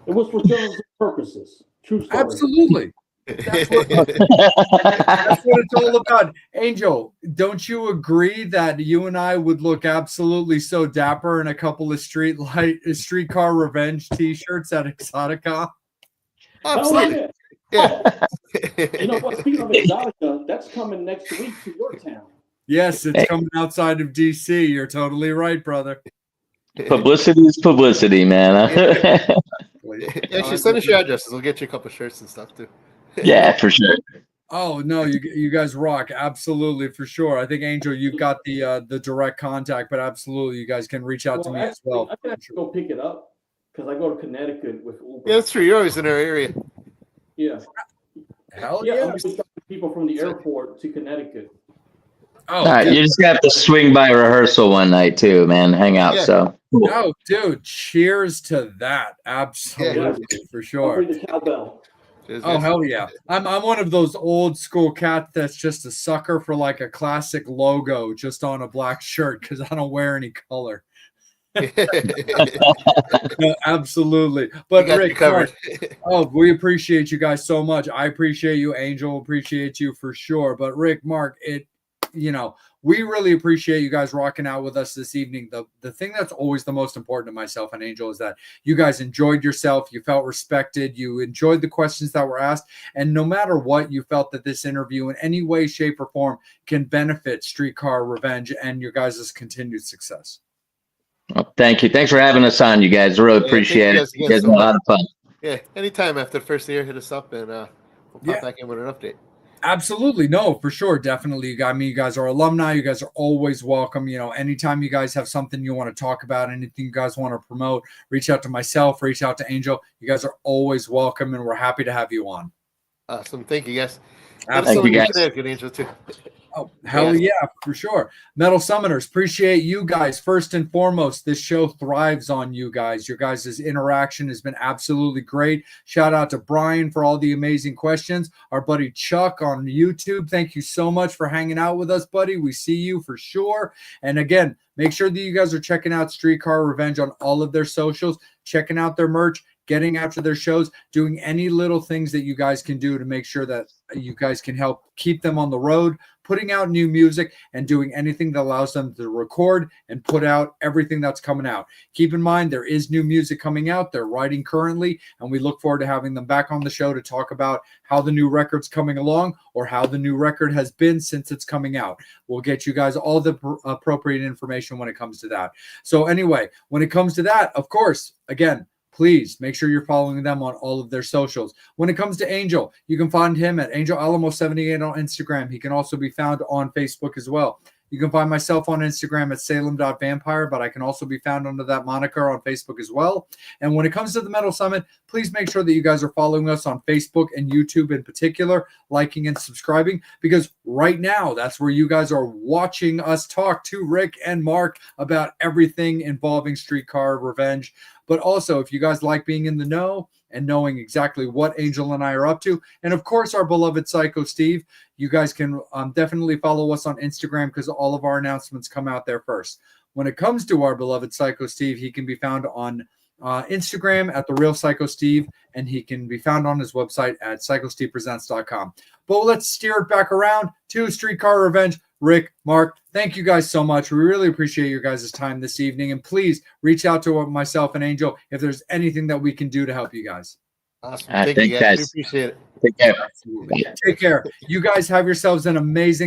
[SPEAKER 1] was for journalism purposes. True story.
[SPEAKER 2] Absolutely. That's what it's all about. Angel, don't you agree that you and I would look absolutely so dapper in a couple of Streetcar Revenge t-shirts at Exotica?
[SPEAKER 3] Absolutely.
[SPEAKER 1] Yeah. You know what? Speaking of Exotica, that's coming next week to your town.
[SPEAKER 2] Yes, it's coming outside of DC. You're totally right, brother.
[SPEAKER 4] Publicity is publicity, man.
[SPEAKER 3] Actually, send us your addresses. We'll get you a couple shirts and stuff too.
[SPEAKER 4] Yeah, for sure.
[SPEAKER 2] Oh no, you guys rock, absolutely, for sure. I think Angel, you've got the direct contact, but absolutely, you guys can reach out to me as well.
[SPEAKER 1] I can actually go pick it up because I go to Connecticut with Uber.
[SPEAKER 3] Yeah, that's true. You're always in our area.
[SPEAKER 1] Yeah.
[SPEAKER 2] Hell
[SPEAKER 1] Yeah,
[SPEAKER 2] yeah!
[SPEAKER 1] I'm just driving people from the airport to Connecticut.
[SPEAKER 2] Oh,
[SPEAKER 4] All right, you just have to swing by rehearsal one night too, man. Hang out.
[SPEAKER 3] Yeah.
[SPEAKER 4] So.
[SPEAKER 2] no, dude, cheers to that, absolutely, for
[SPEAKER 1] I'll
[SPEAKER 2] sure.
[SPEAKER 1] bring the cowbell.
[SPEAKER 2] Oh hell yeah! I'm one of those old school cats that's just a sucker for like a classic logo just on a black shirt because I don't wear any color. No, absolutely. But Rick, Mark, we appreciate you guys so much. I appreciate you, Angel. Appreciate you for sure. But Rick, Mark, we really appreciate you guys rocking out with us this evening. The thing that's always the most important to myself and Angel is that you guys enjoyed yourself. You felt respected. You enjoyed the questions that were asked. And no matter what, you felt that this interview in any way, shape, or form can benefit Streetcar Revenge and your guys' continued success.
[SPEAKER 4] Well, thank you. Thanks for having us on, you guys. I really appreciate it. You guys had a lot of fun.
[SPEAKER 3] Yeah, anytime after the first year, hit us up and we'll pop back in with an update.
[SPEAKER 2] Absolutely. No, for sure. Definitely. You guys are alumni. You guys are always welcome. Anytime you guys have something you want to talk about, anything you guys want to promote, reach out to myself, reach out to Angel. You guys are always welcome, and we're happy to have you on.
[SPEAKER 3] Awesome. Thank you, guys.
[SPEAKER 4] Thank you, guys.
[SPEAKER 3] Good Angel, too.
[SPEAKER 2] Oh, hell yeah, for sure. Metal Summoners, appreciate you guys. First and foremost, this show thrives on you guys. Your guys' interaction has been absolutely great. Shout out to Brian for all the amazing questions. Our buddy Chuck on YouTube, thank you so much for hanging out with us, buddy. We see you for sure. And again, make sure that you guys are checking out Streetcar Revenge on all of their socials, checking out their merch, getting after their shows, doing any little things that you guys can do to make sure that you guys can help keep them on the road, putting out new music and doing anything that allows them to record and put out everything that's coming out. Keep in mind, there is new music coming out. They're writing currently, and we look forward to having them back on the show to talk about how the new record's coming along or how the new record has been since it's coming out. We'll get you guys all the appropriate information when it comes to that. So anyway, when it comes to that, of course, again, please make sure you're following them on all of their socials. When it comes to Angel, you can find him at Angel Alamo 78 on Instagram. He can also be found on Facebook as well. You can find myself on Instagram at salem.vampire, but I can also be found under that moniker on Facebook as well. And when it comes to the Metal Summit, please make sure that you guys are following us on Facebook and YouTube in particular, liking and subscribing, because right now that's where you guys are watching us talk to Rick and Mark about everything involving Streetcar Revenge. But also, if you guys like being in the know and knowing exactly what Angel and I are up to, and of course, our beloved Psycho Steve, you guys can definitely follow us on Instagram because all of our announcements come out there first. When it comes to our beloved Psycho Steve, he can be found on Instagram at The Real Psycho Steve, and he can be found on his website at psychostevepresents.com. But let's steer it back around to Streetcar Revenge. Rick, Mark, thank you guys so much. We really appreciate your guys' time this evening. And please reach out to myself and Angel if there's anything that we can do to help you guys.
[SPEAKER 3] Awesome. Thank you, guys. We appreciate it.
[SPEAKER 4] Take care.
[SPEAKER 2] Take care. You guys have yourselves an amazing